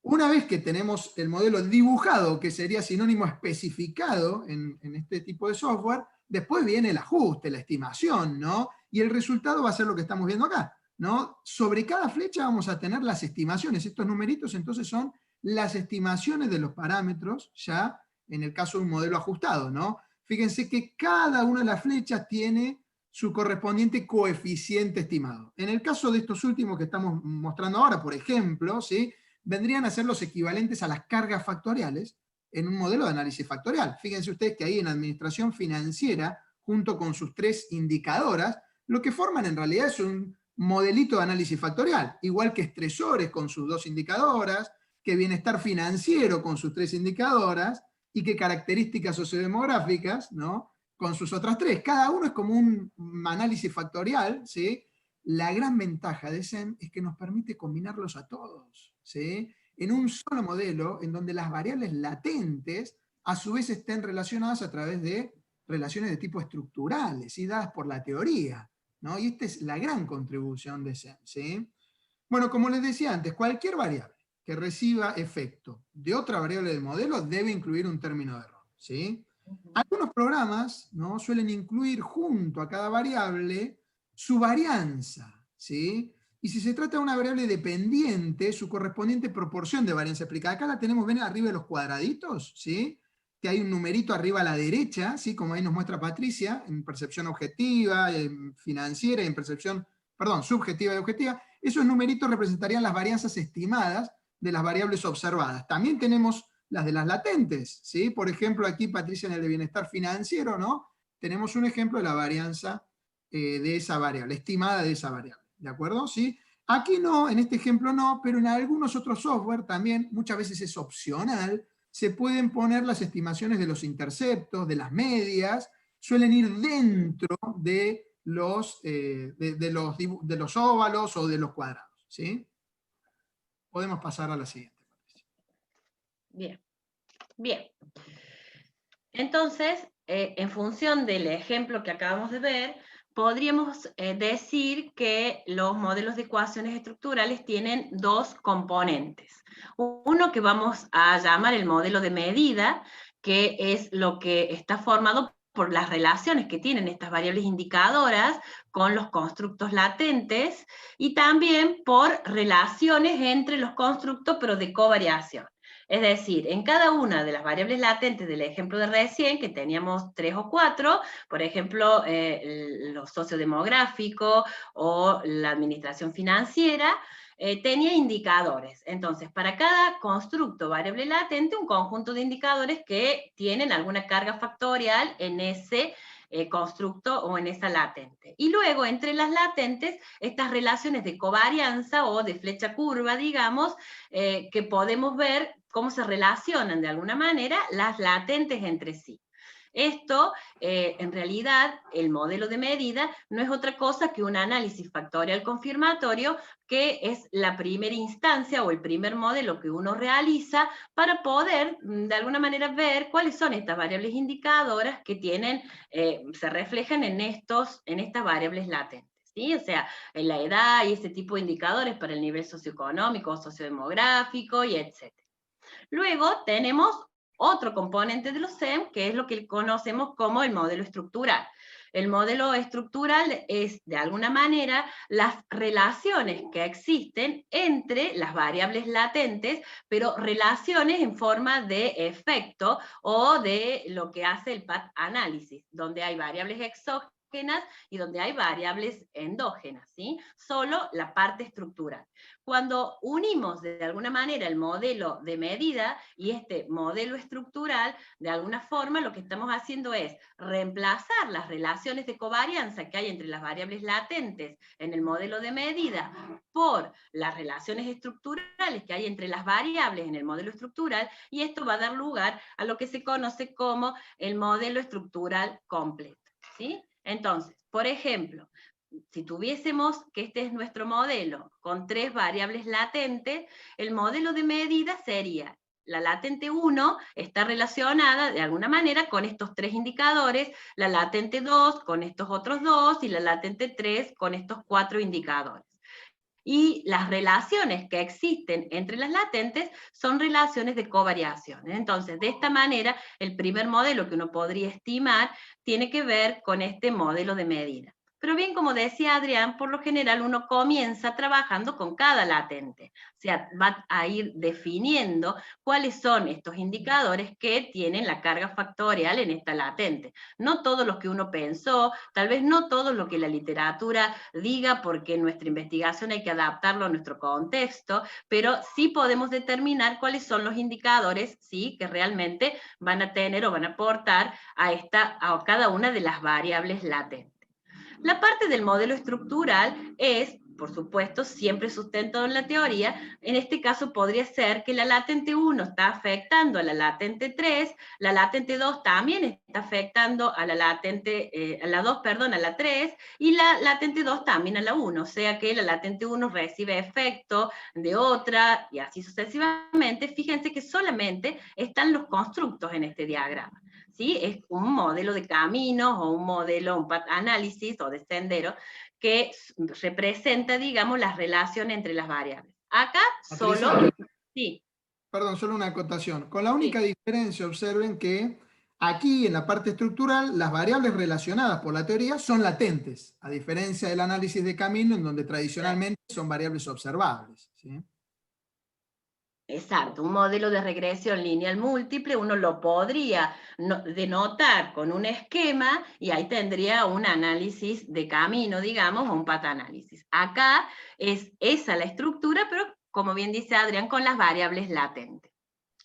Una vez que tenemos el modelo dibujado, que sería sinónimo especificado en este tipo de software, después viene el ajuste, la estimación, ¿no? Y el resultado va a ser lo que estamos viendo acá, ¿no? Sobre cada flecha vamos a tener las estimaciones. Estos numeritos entonces son las estimaciones de los parámetros, ya en el caso de un modelo ajustado, ¿no? Fíjense que cada una de las flechas tiene su correspondiente coeficiente estimado. En el caso de estos últimos que estamos mostrando ahora, por ejemplo, ¿sí? Vendrían a ser los equivalentes a las cargas factoriales en un modelo de análisis factorial. Fíjense ustedes que ahí en administración financiera, junto con sus tres indicadoras, lo que forman en realidad es un modelito de análisis factorial, igual que estresores con sus dos indicadoras, que bienestar financiero con sus tres indicadoras, y que características sociodemográficas, ¿no? Con sus otras tres. Cada uno es como un análisis factorial, ¿sí? La gran ventaja de Zen es que nos permite combinarlos a todos. ¿sí? En un solo modelo, en donde las variables latentes a su vez estén relacionadas a través de relaciones de tipo estructurales, ¿sí? Dadas por la teoría, ¿no? Y esta es la gran contribución de SEM, ¿sí? Bueno, como les decía antes, cualquier variable que reciba efecto de otra variable del modelo debe incluir un término de error, ¿sí? Algunos programas, ¿no?, suelen incluir junto a cada variable su varianza, ¿sí? Y si se trata de una variable dependiente, su correspondiente proporción de varianza aplicada. Acá la tenemos, ven arriba de los cuadraditos, ¿sí? Que hay un numerito arriba a la derecha, ¿sí? Como ahí nos muestra Patricia, en percepción objetiva, en financiera y en percepción, perdón, subjetiva y objetiva. Esos numeritos representarían las varianzas estimadas de las variables observadas. También tenemos las de las latentes, ¿sí? Por ejemplo, aquí Patricia en el de bienestar financiero, ¿no? Tenemos un ejemplo de la varianza de esa variable, estimada de esa variable, ¿de acuerdo? ¿Sí? Aquí no, en este ejemplo no, pero en algunos otros software también, muchas veces es opcional, se pueden poner las estimaciones de los interceptos, de las medias, suelen ir dentro de de los óvalos o de los cuadrados, ¿sí? Podemos pasar a la siguiente. Bien, bien. Entonces, en función del ejemplo que acabamos de ver, podríamos decir que los modelos de ecuaciones estructurales tienen dos componentes. Uno que vamos a llamar el modelo de medida, que es lo que está formado por las relaciones que tienen estas variables indicadoras con los constructos latentes, y también por relaciones entre los constructos, pero de covariación. Es decir, en cada una de las variables latentes del ejemplo de recién, que teníamos 3 o 4, por ejemplo, lo sociodemográfico o la administración financiera, tenía indicadores. Entonces, para cada constructo variable latente, un conjunto de indicadores que tienen alguna carga factorial en ese constructo o en esa latente. Y luego, entre las latentes, estas relaciones de covarianza o de flecha curva, digamos, que podemos ver cómo se relacionan de alguna manera las latentes entre sí. Esto, en realidad, el modelo de medida no es otra cosa que un análisis factorial confirmatorio, que es la primera instancia o el primer modelo que uno realiza para poder, de alguna manera, ver cuáles son estas variables indicadoras que tienen, se reflejan en estas variables latentes. ¿Sí? O sea, en la edad y ese tipo de indicadores para el nivel socioeconómico, sociodemográfico y etc. Luego tenemos otro componente de los SEM, que es lo que conocemos como el modelo estructural. El modelo estructural es, de alguna manera, las relaciones que existen entre las variables latentes, pero relaciones en forma de efecto o de lo que hace el path análisis, donde hay variables exógenas y donde hay variables endógenas, ¿sí? Solo la parte estructural. Cuando unimos de alguna manera el modelo de medida y este modelo estructural, de alguna forma lo que estamos haciendo es reemplazar las relaciones de covarianza que hay entre las variables latentes en el modelo de medida por las relaciones estructurales que hay entre las variables en el modelo estructural, y esto va a dar lugar a lo que se conoce como el modelo estructural completo, ¿sí? Entonces, por ejemplo, si tuviésemos que este es nuestro modelo con 3 variables latentes, el modelo de medida sería: la latente 1 está relacionada de alguna manera con estos 3 indicadores, la latente 2 con estos otros 2 y la latente 3 con estos 4 indicadores. Y las relaciones que existen entre las latentes son relaciones de covariación. Entonces, de esta manera, el primer modelo que uno podría estimar tiene que ver con este modelo de medida. Pero bien, como decía Adrián, por lo general uno comienza trabajando con cada latente. O sea, va a ir definiendo cuáles son estos indicadores que tienen la carga factorial en esta latente. No todo lo que uno pensó, tal vez no todo lo que la literatura diga, porque en nuestra investigación hay que adaptarlo a nuestro contexto, pero sí podemos determinar cuáles son los indicadores, ¿sí?, que realmente van a tener o van a aportar a cada una de las variables latentes. La parte del modelo estructural es por supuesto, siempre sustentado en la teoría. En este caso podría ser que la latente 1 está afectando a la latente 3, la latente 2 también está afectando a la latente, a la 2, perdón, a la 3, y la latente 2 también a la 1, o sea que la latente 1 recibe efecto de otra, y así sucesivamente. Fíjense que solamente están los constructos en este diagrama, ¿sí? Es un modelo de caminos, o un modelo, un path análisis, o de sendero, que representa, digamos, las relaciones entre las variables. Acá Patricia, solo, sí, perdón, solo una acotación. Con la única sí, diferencia, observen que aquí en la parte estructural, las variables relacionadas por la teoría son latentes, a diferencia del análisis de camino, en donde tradicionalmente son variables observables, ¿sí? exacto, un modelo de regresión lineal múltiple, uno lo podría denotar con un esquema, y ahí tendría un análisis de camino, digamos, o un path análisis. Acá es esa la estructura, pero como bien dice Adrián, con las variables latentes.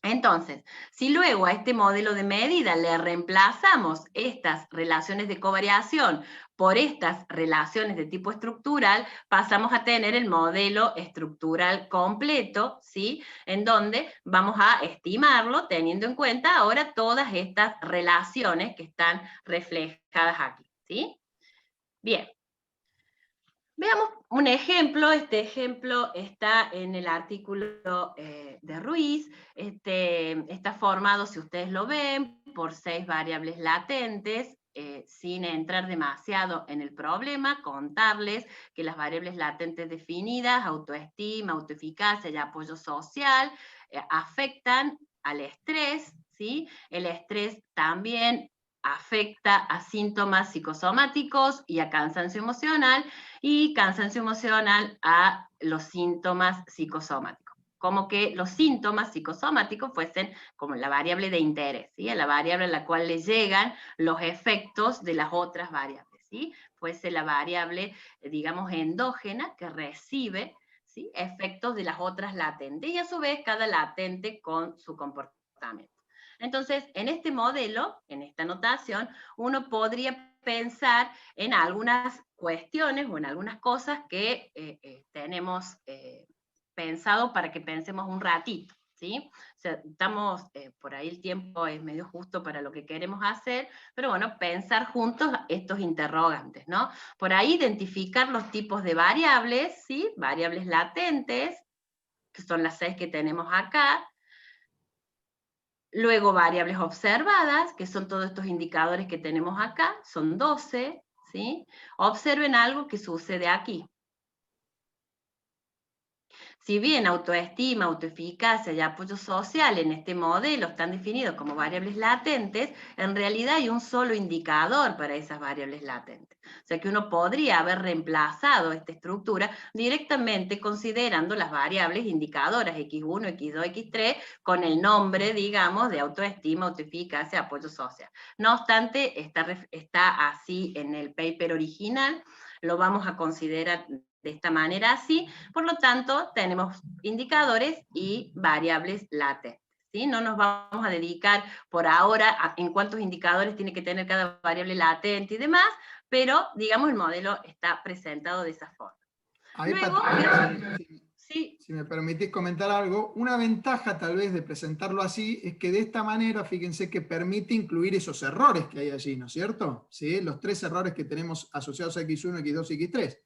Entonces, si luego a este modelo de medida le reemplazamos estas relaciones de covariación por estas relaciones de tipo estructural, pasamos a tener el modelo estructural completo, ¿sí? En donde vamos a estimarlo teniendo en cuenta ahora todas estas relaciones que están reflejadas aquí, ¿sí? Bien. Veamos un ejemplo. Este ejemplo está en el artículo de Ruiz. Está formado, si ustedes lo ven, por 6 variables latentes, sin entrar demasiado en el problema, contarles que las variables latentes definidas, autoestima, autoeficacia y apoyo social, afectan al estrés, ¿sí? El estrés también afecta a síntomas psicosomáticos y a cansancio emocional, y cansancio emocional a los síntomas psicosomáticos. Como que los síntomas psicosomáticos fuesen como la variable de interés, ¿sí? La variable a la cual le llegan los efectos de las otras variables, ¿sí? Fuese la variable, digamos, endógena, que recibe, ¿sí?, efectos de las otras latentes, y a su vez cada latente con su comportamiento. Entonces, en este modelo, en esta notación, uno podría pensar en algunas cuestiones o en algunas cosas que tenemos pensado para que pensemos un ratito, ¿sí? O sea, estamos, por ahí el tiempo es medio justo para lo que queremos hacer, pero bueno, pensar juntos estos interrogantes, ¿no? Por ahí identificar los tipos de variables, ¿sí? Variables latentes, que son las 6 que tenemos acá. Luego variables observadas, que son todos estos indicadores que tenemos acá, son 12, ¿sí? Observen algo que sucede aquí. Si bien autoestima, autoeficacia y apoyo social en este modelo están definidos como variables latentes, en realidad hay un solo indicador para esas variables latentes. O sea que uno podría haber reemplazado esta estructura directamente considerando las variables indicadoras X1, X2, X3 con el nombre, digamos, de autoestima, autoeficacia, apoyo social. No obstante, está así en el paper original, lo vamos a considerar de esta manera así. Por lo tanto, tenemos indicadores y variables latentes, ¿sí? No nos vamos a dedicar por ahora en cuántos indicadores tiene que tener cada variable latente y demás, pero, digamos, el modelo está presentado de esa forma. Ahí, Luego, Patricia, sí, si me permitís comentar algo, una ventaja tal vez de presentarlo así es que de esta manera, fíjense que permite incluir esos errores que hay allí, ¿no es cierto? ¿Sí? Los 3 errores que tenemos asociados a X1, X2 y X3.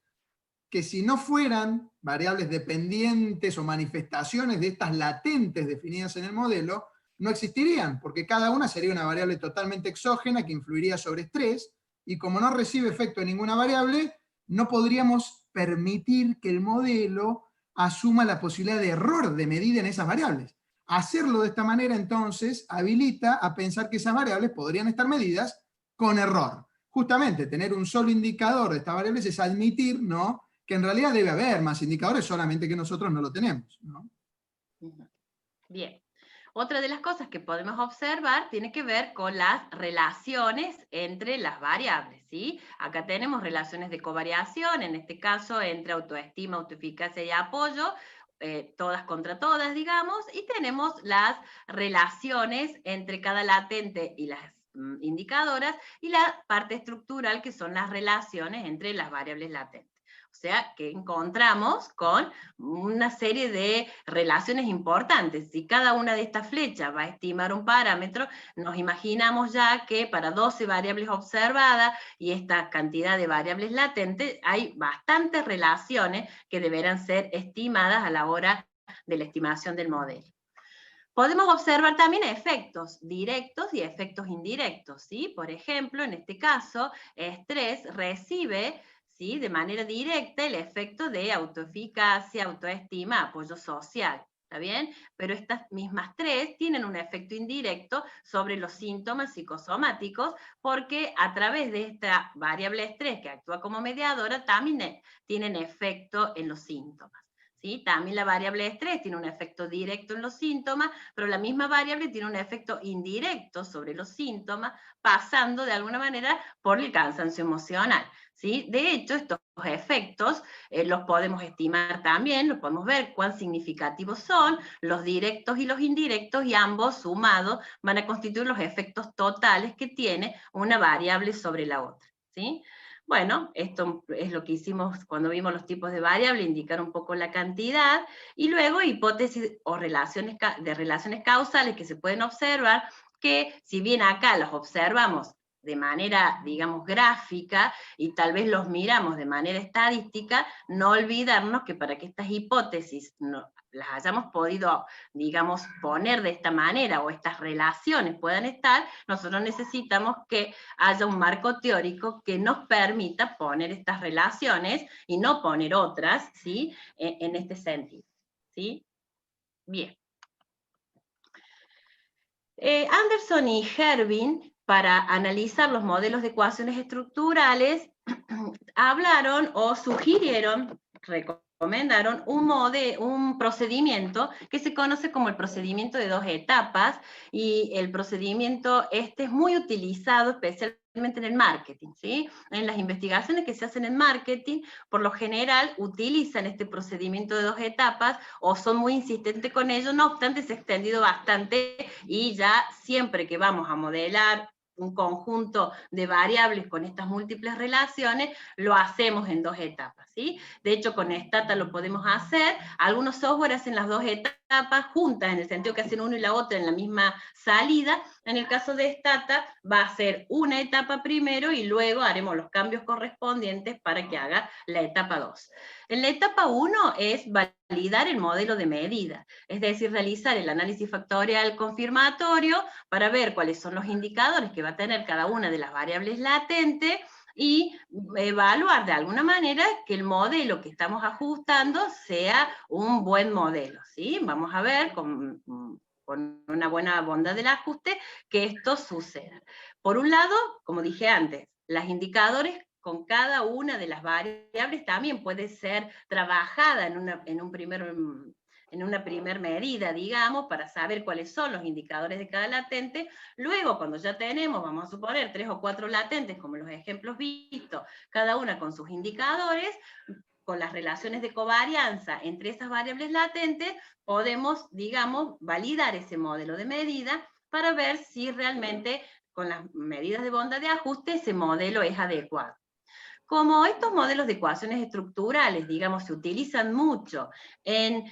Que si no fueran variables dependientes o manifestaciones de estas latentes definidas en el modelo, no existirían, porque cada una sería una variable totalmente exógena que influiría sobre estrés, y como no recibe efecto de ninguna variable, no podríamos permitir que el modelo asuma la posibilidad de error de medida en esas variables. Hacerlo de esta manera, entonces, habilita a pensar que esas variables podrían estar medidas con error. Justamente, tener un solo indicador de estas variables es admitir, ¿no?, que en realidad debe haber más indicadores, solamente que nosotros no lo tenemos, ¿no? Bien. Otra de las cosas que podemos observar tiene que ver con las relaciones entre las variables, ¿sí? Acá tenemos relaciones de covariación, en este caso entre autoestima, autoeficacia y apoyo, todas contra todas, digamos, y tenemos las relaciones entre cada latente y las indicadoras, y la parte estructural, que son las relaciones entre las variables latentes. O sea, que encontramos con una serie de relaciones importantes. Si cada una de estas flechas va a estimar un parámetro, nos imaginamos ya que para 12 variables observadas y esta cantidad de variables latentes, hay bastantes relaciones que deberán ser estimadas a la hora de la estimación del modelo. Podemos observar también efectos directos y efectos indirectos, ¿sí? Por ejemplo, en este caso, estrés recibe, ¿sí?, de manera directa el efecto de autoeficacia, autoestima, apoyo social, ¿está bien? Pero estas mismas tres tienen un efecto indirecto sobre los síntomas psicosomáticos, porque a través de esta variable estrés que actúa como mediadora, también tienen efecto en los síntomas. ¿Sí? También la variable estrés tiene un efecto directo en los síntomas, pero la misma variable tiene un efecto indirecto sobre los síntomas, pasando de alguna manera por el cansancio emocional, ¿sí? De hecho, estos efectos los podemos estimar también, los podemos ver cuán significativos son, los directos y los indirectos, y ambos sumados van a constituir los efectos totales que tiene una variable sobre la otra, ¿sí? Bueno, esto es lo que hicimos cuando vimos los tipos de variables, indicar un poco la cantidad, y luego hipótesis o relaciones de relaciones causales que se pueden observar, que si bien acá las observamos de manera, digamos, gráfica, y tal vez los miramos de manera estadística, no olvidarnos que para que estas hipótesis las hayamos podido, digamos, poner de esta manera, o estas relaciones puedan estar, nosotros necesitamos que haya un marco teórico que nos permita poner estas relaciones y no poner otras, ¿sí?, en este sentido, ¿sí? Bien. Anderson y Hervin, para analizar los modelos de ecuaciones estructurales, hablaron o sugirieron, recomendaron un procedimiento que se conoce como el procedimiento de 2 etapas, y el procedimiento este es muy utilizado especialmente en el marketing, ¿sí? En las investigaciones que se hacen en marketing, por lo general utilizan este procedimiento de 2 etapas o son muy insistentes con ello, no obstante se ha extendido bastante, y ya siempre que vamos a modelar un conjunto de variables con estas múltiples relaciones, lo hacemos en 2 etapas, ¿sí? De hecho, con Stata lo podemos hacer. Algunos software hacen las 2 etapas juntas, en el sentido que hacen uno y la otra en la misma salida. En el caso de Stata, va a ser una etapa primero y luego haremos los cambios correspondientes para que haga la etapa 2. En la etapa 1 es validar el modelo de medida, es decir, realizar el análisis factorial confirmatorio para ver cuáles son los indicadores que va a tener cada una de las variables latentes, y evaluar de alguna manera que el modelo que estamos ajustando sea un buen modelo, ¿sí? Vamos a ver con una buena bondad del ajuste que esto suceda. Por un lado, como dije antes, los indicadores con cada una de las variables también puede ser trabajada en una primer medida, digamos, para saber cuáles son los indicadores de cada latente. Luego, cuando ya tenemos, vamos a suponer, 3 o 4 latentes, como los ejemplos vistos, cada una con sus indicadores, con las relaciones de covarianza entre esas variables latentes, podemos, digamos, validar ese modelo de medida para ver si realmente con las medidas de bondad de ajuste ese modelo es adecuado. Como estos modelos de ecuaciones estructurales, digamos, se utilizan mucho en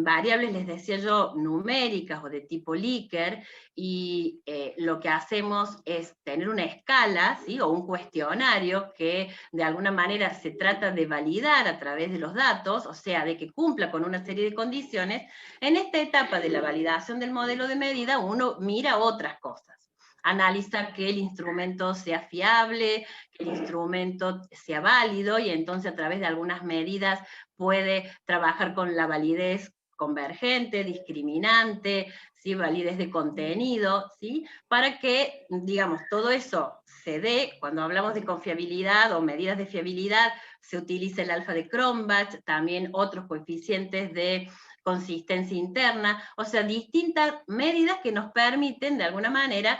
variables, les decía yo, numéricas o de tipo Likert, y lo que hacemos es tener una escala, ¿sí?, o un cuestionario que de alguna manera se trata de validar a través de los datos, o sea, de que cumpla con una serie de condiciones. En esta etapa de la validación del modelo de medida, uno mira otras cosas. Analiza que el instrumento sea fiable, que el instrumento sea válido, y entonces a través de algunas medidas puede trabajar con la validez convergente, discriminante, ¿sí?, validez de contenido, ¿sí?, para que, digamos, todo eso se dé. Cuando hablamos de confiabilidad o medidas de fiabilidad, se utiliza el alfa de Cronbach, también otros coeficientes de consistencia interna, o sea, distintas medidas que nos permiten de alguna manera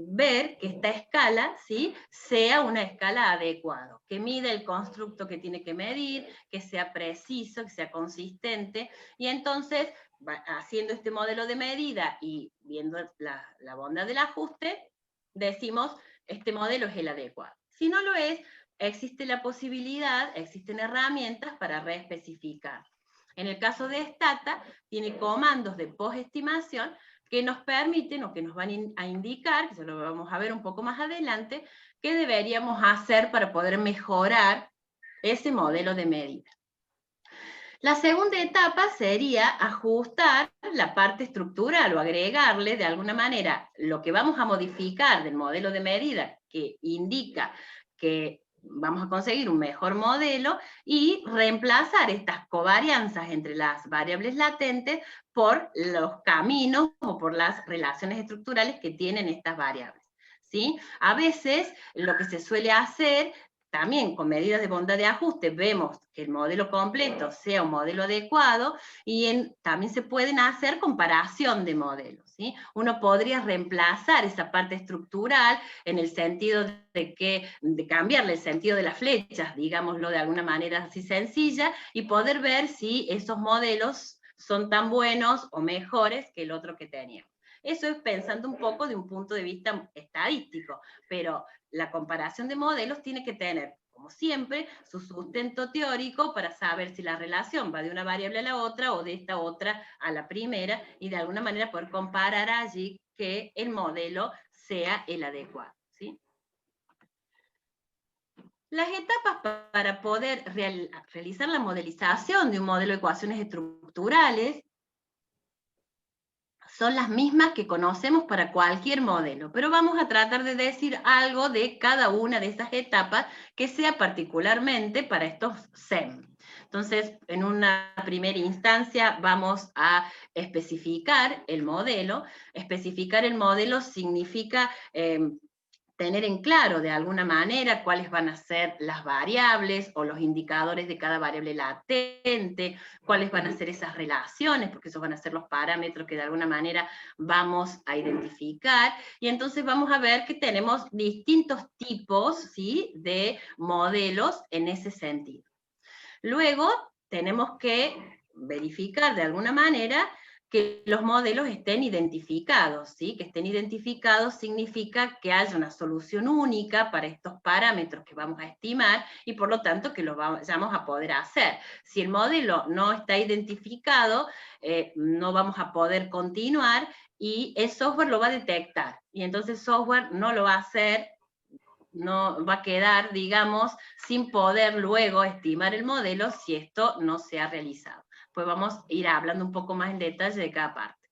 ver que esta escala, ¿sí?, sea una escala adecuada, que mida el constructo que tiene que medir, que sea preciso, que sea consistente, y entonces, haciendo este modelo de medida y viendo la bondad del ajuste, decimos, este modelo es el adecuado. Si no lo es, existe la posibilidad, existen herramientas para reespecificar. En el caso de Stata, tiene comandos de postestimación que nos permiten o que nos van a indicar, que se lo vamos a ver un poco más adelante, qué deberíamos hacer para poder mejorar ese modelo de medida. La segunda etapa sería ajustar la parte estructural o agregarle de alguna manera lo que vamos a modificar del modelo de medida que indica que vamos a conseguir un mejor modelo y reemplazar estas covarianzas entre las variables latentes por los caminos o por las relaciones estructurales que tienen estas variables, ¿sí? A veces lo que se suele hacer también con medidas de bondad de ajuste vemos que el modelo completo sea un modelo adecuado y también se pueden hacer comparación de modelos, ¿sí? Uno podría reemplazar esa parte estructural en el sentido de cambiarle el sentido de las flechas, digámoslo de alguna manera así sencilla, y poder ver si esos modelos son tan buenos o mejores que el otro que teníamos. Eso es pensando un poco de un punto de vista estadístico, pero la comparación de modelos tiene que tener, como siempre, su sustento teórico para saber si la relación va de una variable a la otra o de esta otra a la primera, y de alguna manera poder comparar allí que el modelo sea el adecuado, ¿sí? Las etapas para poder realizar la modelización de un modelo de ecuaciones estructurales son las mismas que conocemos para cualquier modelo, pero vamos a tratar de decir algo de cada una de esas etapas que sea particularmente para estos SEM. Entonces, en una primera instancia vamos a especificar el modelo. Especificar el modelo significa tener en claro de alguna manera cuáles van a ser las variables o los indicadores de cada variable latente, cuáles van a ser esas relaciones, porque esos van a ser los parámetros que de alguna manera vamos a identificar, y entonces vamos a ver que tenemos distintos tipos, ¿sí?, de modelos en ese sentido. Luego tenemos que verificar de alguna manera que los modelos estén identificados, ¿sí? Que estén identificados significa que haya una solución única para estos parámetros que vamos a estimar y por lo tanto que los vamos a poder hacer. Si el modelo no está identificado, no vamos a poder continuar y el software lo va a detectar. Y entonces el software no lo va a hacer, no va a quedar, digamos, sin poder luego estimar el modelo si esto no se ha realizado. Pues vamos a ir hablando un poco más en detalle de cada parte.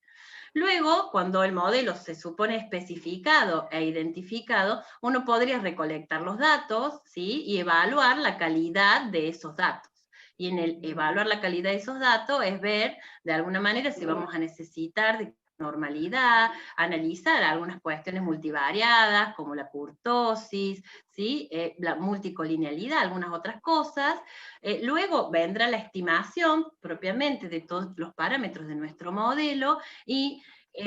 Luego, cuando el modelo se supone especificado e identificado, uno podría recolectar los datos, ¿sí?, y evaluar la calidad de esos datos. Y en el evaluar la calidad de esos datos es ver, de alguna manera, si vamos a necesitar de normalidad, analizar algunas cuestiones multivariadas, como la kurtosis, ¿sí?, la multicolinealidad, algunas otras cosas. Luego vendrá la estimación propiamente de todos los parámetros de nuestro modelo, y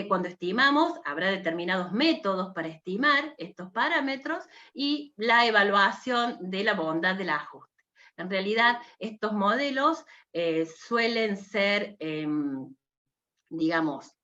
cuando estimamos habrá determinados métodos para estimar estos parámetros, y la evaluación de la bondad del ajuste. En realidad, estos modelos suelen ser, digamos,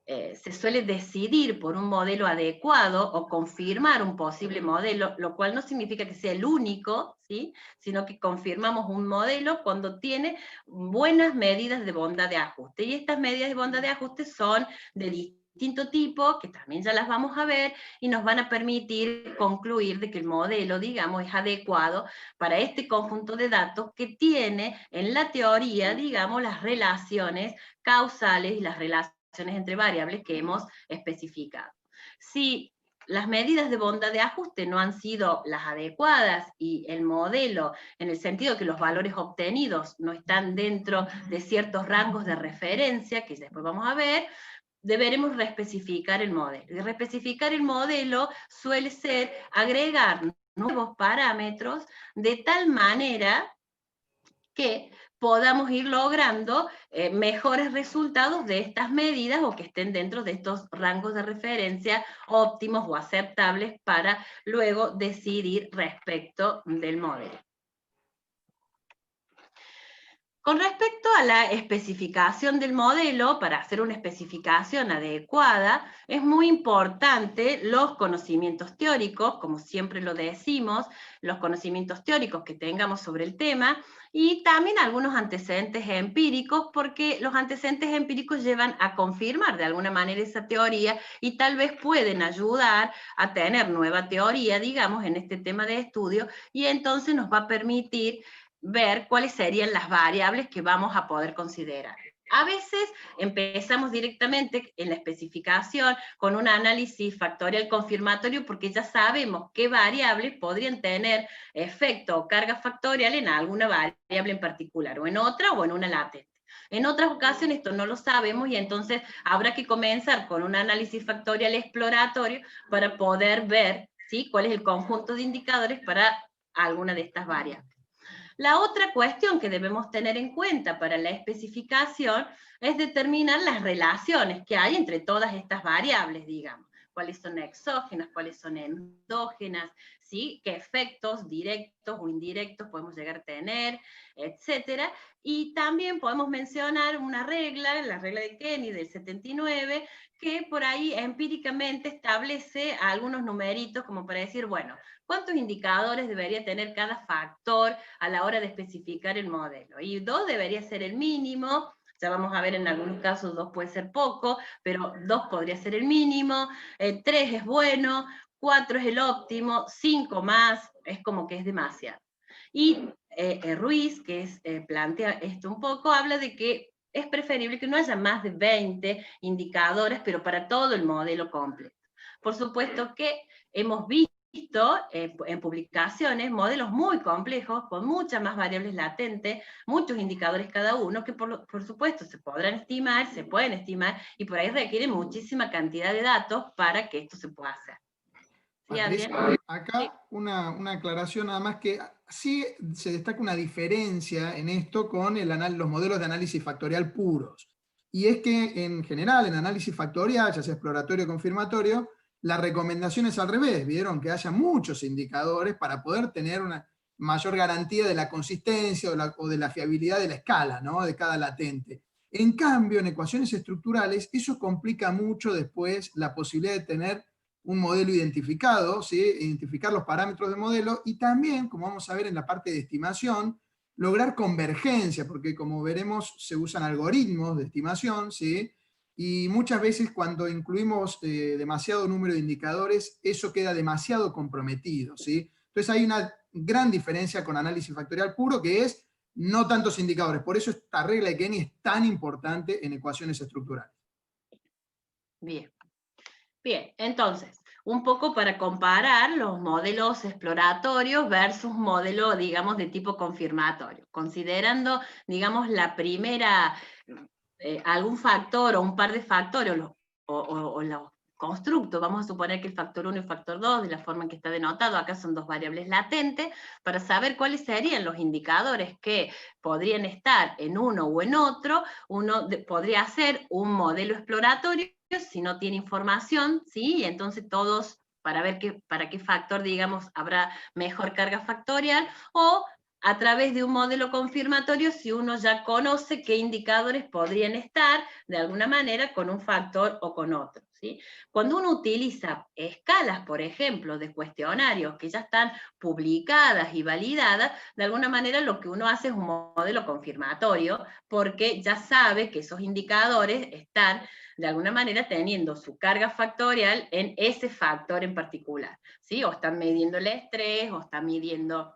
se suele decidir por un modelo adecuado o confirmar un posible modelo, lo cual no significa que sea el único, ¿sí?, sino que confirmamos un modelo cuando tiene buenas medidas de bondad de ajuste. Y estas medidas de bondad de ajuste son de distinto tipo, que también ya las vamos a ver, y nos van a permitir concluir de que el modelo, digamos, es adecuado para este conjunto de datos que tiene en la teoría, digamos, las relaciones causales y las relaciones entre variables que hemos especificado. Si las medidas de bondad de ajuste no han sido las adecuadas y el modelo, en el sentido que los valores obtenidos no están dentro de ciertos rangos de referencia, que después vamos a ver, deberemos reespecificar el modelo. Y reespecificar el modelo suele ser agregar nuevos parámetros de tal manera que podamos ir logrando mejores resultados de estas medidas o que estén dentro de estos rangos de referencia óptimos o aceptables para luego decidir respecto del modelo. Con respecto a la especificación del modelo, para hacer una especificación adecuada, es muy importante los conocimientos teóricos, como siempre lo decimos, los conocimientos teóricos que tengamos sobre el tema, y también algunos antecedentes empíricos, porque los antecedentes empíricos llevan a confirmar de alguna manera esa teoría y tal vez pueden ayudar a tener nueva teoría, digamos, en este tema de estudio, y entonces nos va a permitir ver cuáles serían las variables que vamos a poder considerar. A veces empezamos directamente en la especificación con un análisis factorial confirmatorio porque ya sabemos qué variables podrían tener efecto o carga factorial en alguna variable en particular, o en otra o en una latente. En otras ocasiones esto no lo sabemos y entonces habrá que comenzar con un análisis factorial exploratorio para poder ver, ¿sí?, cuál es el conjunto de indicadores para alguna de estas variables. La otra cuestión que debemos tener en cuenta para la especificación es determinar las relaciones que hay entre todas estas variables, digamos. Cuáles son exógenas, cuáles son endógenas, ¿sí?, qué efectos directos o indirectos podemos llegar a tener, etcétera. Y también podemos mencionar una regla, la regla de Kenny del 79, que por ahí empíricamente establece algunos numeritos como para decir, bueno, ¿cuántos indicadores debería tener cada factor a la hora de especificar el modelo? Y 2 debería ser el mínimo, ya vamos a ver en algunos casos 2 puede ser poco, pero 2 podría ser el mínimo, 3 es bueno, 4 es el óptimo, 5 más es como que es demasiado. Y Ruiz, que plantea esto un poco, habla de que es preferible que no haya más de 20 indicadores, pero para todo el modelo completo. Por supuesto que hemos visto en publicaciones modelos muy complejos, con muchas más variables latentes, muchos indicadores cada uno, que por supuesto se podrán estimar, se pueden estimar, y por ahí requiere muchísima cantidad de datos para que esto se pueda hacer. ¿Sí, Patricia, Adrián? acá Sí. una aclaración nada más, que sí se destaca una diferencia en esto con los modelos de análisis factorial puros. Y es que en general, en análisis factorial, ya sea exploratorio o confirmatorio, la recomendación es al revés. Vieron que haya muchos indicadores para poder tener una mayor garantía de la consistencia o de la fiabilidad de la escala, ¿no?, de cada latente. En cambio, en ecuaciones estructurales, eso complica mucho después la posibilidad de tener un modelo identificado, ¿sí?, identificar los parámetros del modelo, y también, como vamos a ver en la parte de estimación, lograr convergencia, porque como veremos se usan algoritmos de estimación, ¿sí?, y muchas veces cuando incluimos demasiado número de indicadores, eso queda demasiado comprometido, ¿sí? Entonces hay una gran diferencia con análisis factorial puro, que es no tantos indicadores. Por eso esta regla de Kenny es tan importante en ecuaciones estructurales. Bien. Bien, entonces, un poco para comparar los modelos exploratorios versus modelos, digamos, de tipo confirmatorio, considerando, digamos, la primera, algún factor o un par de factores, o los constructos, vamos a suponer que el factor 1 y el factor 2, de la forma en que está denotado, acá son dos variables latentes, para saber cuáles serían los indicadores que podrían estar en uno o en otro, podría hacer un modelo exploratorio si no tiene información, ¿sí? Y entonces todos, para ver para qué factor, digamos, habrá mejor carga factorial, o a través de un modelo confirmatorio si uno ya conoce qué indicadores podrían estar de alguna manera con un factor o con otro, ¿sí? Cuando uno utiliza escalas, por ejemplo, de cuestionarios que ya están publicadas y validadas, de alguna manera lo que uno hace es un modelo confirmatorio, porque ya sabe que esos indicadores están de alguna manera teniendo su carga factorial en ese factor en particular, ¿sí? O están midiendo el estrés, o están midiendo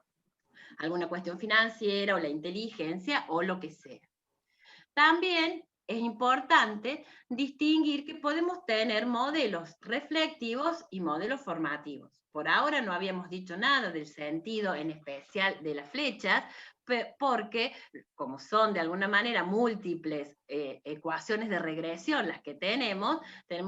alguna cuestión financiera, o la inteligencia, o lo que sea. También es importante distinguir que podemos tener modelos reflectivos y modelos formativos. Por ahora no habíamos dicho nada del sentido en especial de las flechas, porque como son de alguna manera múltiples ecuaciones de regresión las que tenemos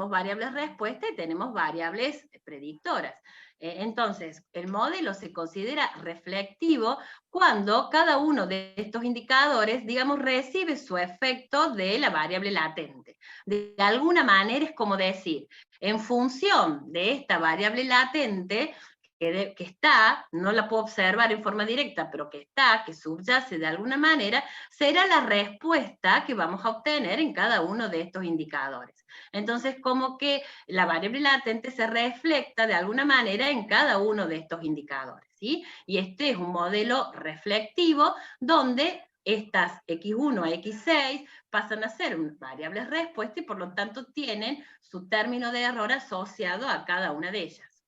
variables respuesta y tenemos variables predictoras. Entonces, el modelo se considera reflectivo cuando cada uno de estos indicadores, digamos, recibe su efecto de la variable latente. De alguna manera es como decir, en función de esta variable latente, que está, no la puedo observar en forma directa, pero que está, que subyace de alguna manera, será la respuesta que vamos a obtener en cada uno de estos indicadores. Entonces, como que la variable latente se refleja de alguna manera en cada uno de estos indicadores, ¿sí? Y este es un modelo reflectivo donde estas X1 a X6 pasan a ser variables respuesta y por lo tanto tienen su término de error asociado a cada una de ellas.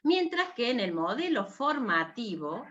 Mientras que en el modelo formativo,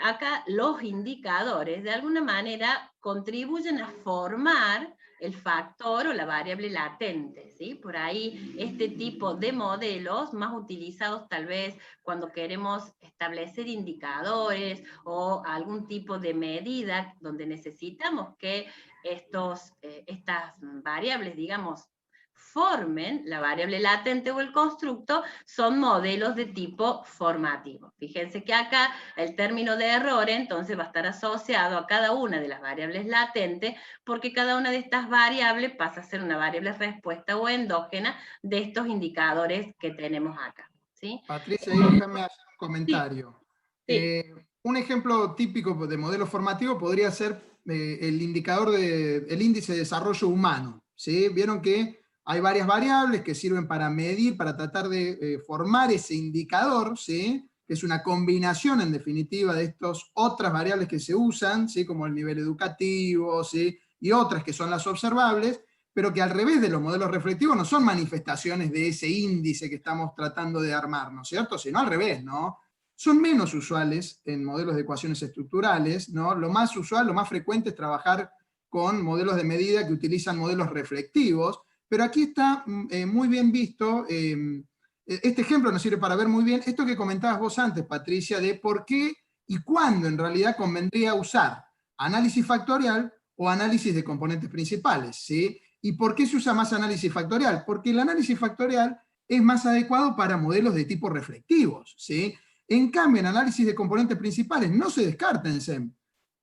acá los indicadores de alguna manera contribuyen a formar el factor o la variable latente, ¿sí? Por ahí este tipo de modelos más utilizados tal vez cuando queremos establecer indicadores o algún tipo de medida donde necesitamos que estas variables, digamos, formen la variable latente o el constructo, son modelos de tipo formativo. Fíjense que acá el término de error entonces va a estar asociado a cada una de las variables latentes, porque cada una de estas variables pasa a ser una variable respuesta o endógena de estos indicadores que tenemos acá, ¿sí? Patricia, ahí déjame hacer un Sí, comentario. sí. Un ejemplo típico de modelo formativo podría ser el indicador el índice de desarrollo humano, ¿sí? Vieron que hay varias variables que sirven para medir, para tratar de formar ese indicador, ¿sí? Que es una combinación, en definitiva, de estas otras variables que se usan, ¿sí? Como el nivel educativo, ¿sí? Y otras que son las observables, pero que al revés de los modelos reflectivos no son manifestaciones de ese índice que estamos tratando de armar, ¿no es cierto? Sino al revés, ¿no? Son menos usuales en modelos de ecuaciones estructurales, ¿no? Lo más usual, lo más frecuente es trabajar con modelos de medida que utilizan modelos reflectivos, pero aquí está muy bien visto, este ejemplo nos sirve para ver muy bien esto que comentabas vos antes, Patricia, de por qué y cuándo en realidad convendría usar análisis factorial o análisis de componentes principales, ¿sí? ¿Y por qué se usa más análisis factorial? Porque el análisis factorial es más adecuado para modelos de tipo reflectivos, ¿sí? En cambio, en análisis de componentes principales no se descarta en SEM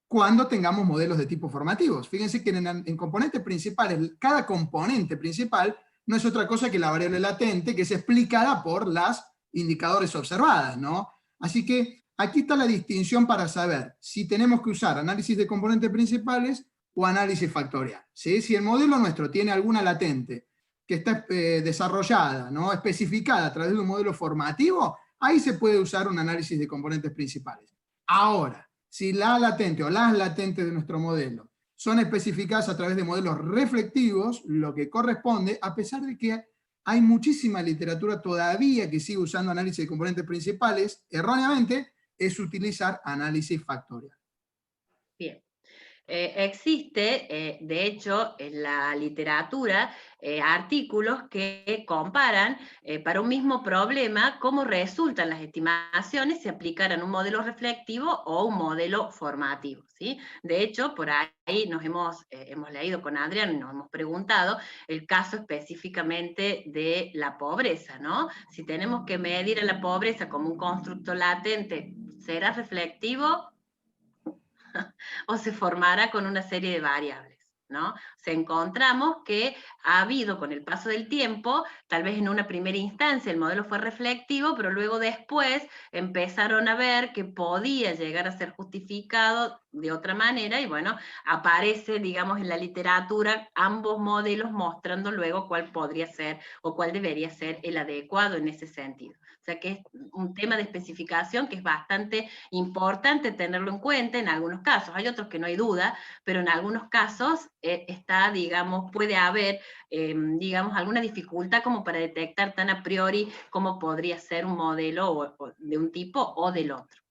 cuando tengamos modelos de tipo formativos. Fíjense que en componentes principales, cada componente principal no es otra cosa que la variable latente, que es explicada por las indicadores observadas, ¿no? Así que aquí está la distinción para saber si tenemos que usar análisis de componentes principales o análisis factorial, ¿sí? Si el modelo nuestro tiene alguna latente que está desarrollada, ¿no? Especificada a través de un modelo formativo, ahí se puede usar un análisis de componentes principales. Ahora, si la latente o las latentes de nuestro modelo son especificadas a través de modelos reflectivos, lo que corresponde, a pesar de que hay muchísima literatura todavía que sigue usando análisis de componentes principales, erróneamente, es utilizar análisis factorial. Bien. Existe, de hecho, en la literatura, artículos que comparan para un mismo problema cómo resultan las estimaciones si aplicaran un modelo reflectivo o un modelo formativo, ¿sí? De hecho, por ahí hemos leído con Adrián y nos hemos preguntado el caso específicamente de la pobreza, ¿no? Si tenemos que medir a la pobreza como un constructo latente, ¿será reflectivo o se formará con una serie de variables, ¿no? O sea, encontramos que ha habido con el paso del tiempo, tal vez en una primera instancia el modelo fue reflectivo, pero luego después empezaron a ver que podía llegar a ser justificado de otra manera y bueno, aparece, digamos, en la literatura ambos modelos mostrando luego cuál podría ser o cuál debería ser el adecuado en ese sentido. O sea que es un tema de especificación que es bastante importante tenerlo en cuenta en algunos casos. Hay otros que no hay duda, pero en algunos casos está, digamos, puede haber, digamos, alguna dificultad como para detectar tan a priori cómo podría ser un modelo o de un tipo o del otro.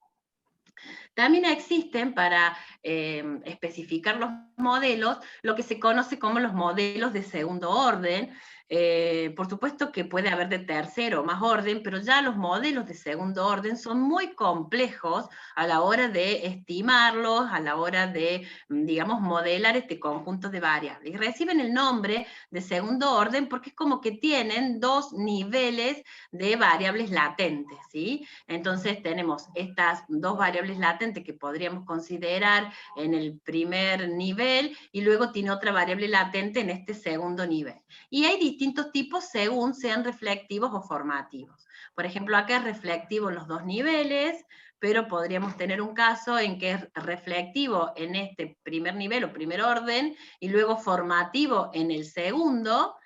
También existen para especificar los modelos lo que se conoce como los modelos de segundo orden. Por supuesto que puede haber de tercero o más orden, pero ya los modelos de segundo orden son muy complejos a la hora de estimarlos, a la hora de, digamos, modelar este conjunto de variables. Y reciben el nombre de segundo orden porque es como que tienen dos niveles de variables latentes, ¿sí? Entonces tenemos estas dos variables latentes que podríamos considerar en el primer nivel y luego tiene otra variable latente en este segundo nivel. Y hay distintos tipos según sean reflectivos o formativos. Por ejemplo, acá es reflectivo en los dos niveles, pero podríamos tener un caso en que es reflectivo en este primer nivel o primer orden, y luego formativo en el segundo,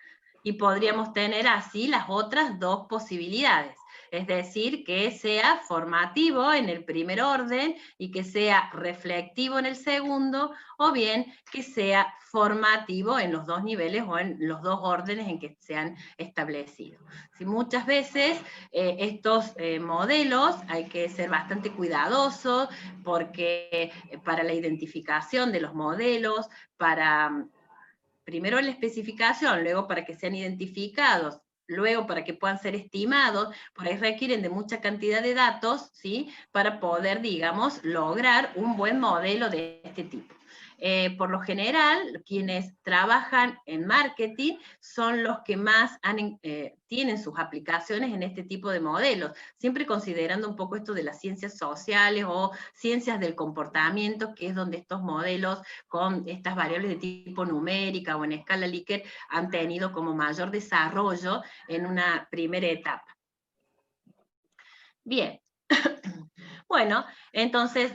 y podríamos tener así las otras dos posibilidades. Es decir, que sea formativo en el primer orden y que sea reflectivo en el segundo, o bien que sea formativo en los dos niveles o en los dos órdenes en que se han establecido. Si muchas veces estos modelos hay que ser bastante cuidadosos porque para la identificación de los modelos, para primero la especificación, luego para que sean identificados, luego para que puedan ser estimados, por ahí requieren de mucha cantidad de datos, ¿sí? Para poder, digamos, lograr un buen modelo de este tipo. Por lo general, quienes trabajan en marketing son los que más tienen sus aplicaciones en este tipo de modelos, siempre considerando un poco esto de las ciencias sociales o ciencias del comportamiento, que es donde estos modelos con estas variables de tipo numérica o en escala Likert han tenido como mayor desarrollo en una primera etapa. Bien. Bueno, entonces,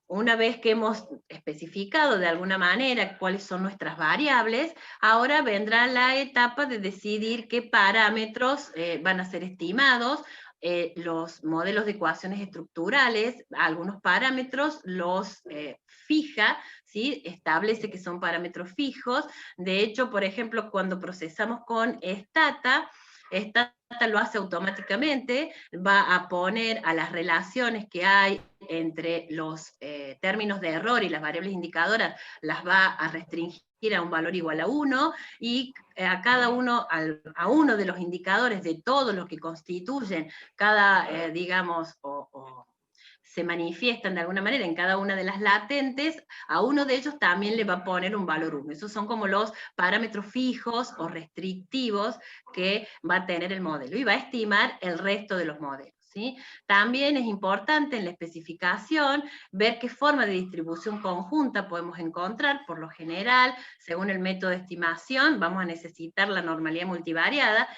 una vez que hemos especificado de alguna manera cuáles son nuestras variables, ahora vendrá la etapa de decidir qué parámetros van a ser estimados. Los modelos de ecuaciones estructurales, algunos parámetros los fija, ¿sí? Establece que son parámetros fijos. De hecho, por ejemplo, cuando procesamos con Stata lo hace automáticamente, va a poner a las relaciones que hay entre los términos de error y las variables indicadoras, las va a restringir a un valor igual a 1, y a cada uno, a uno de los indicadores de todos los que constituyen cada, digamos, se manifiestan de alguna manera en cada una de las latentes, a uno de ellos también le va a poner un valor 1. Esos son como los parámetros fijos o restrictivos que va a tener el modelo, y va a estimar el resto de los modelos, ¿sí? También es importante en la especificación ver qué forma de distribución conjunta podemos encontrar. Por lo general, según el método de estimación, vamos a necesitar la normalidad multivariada,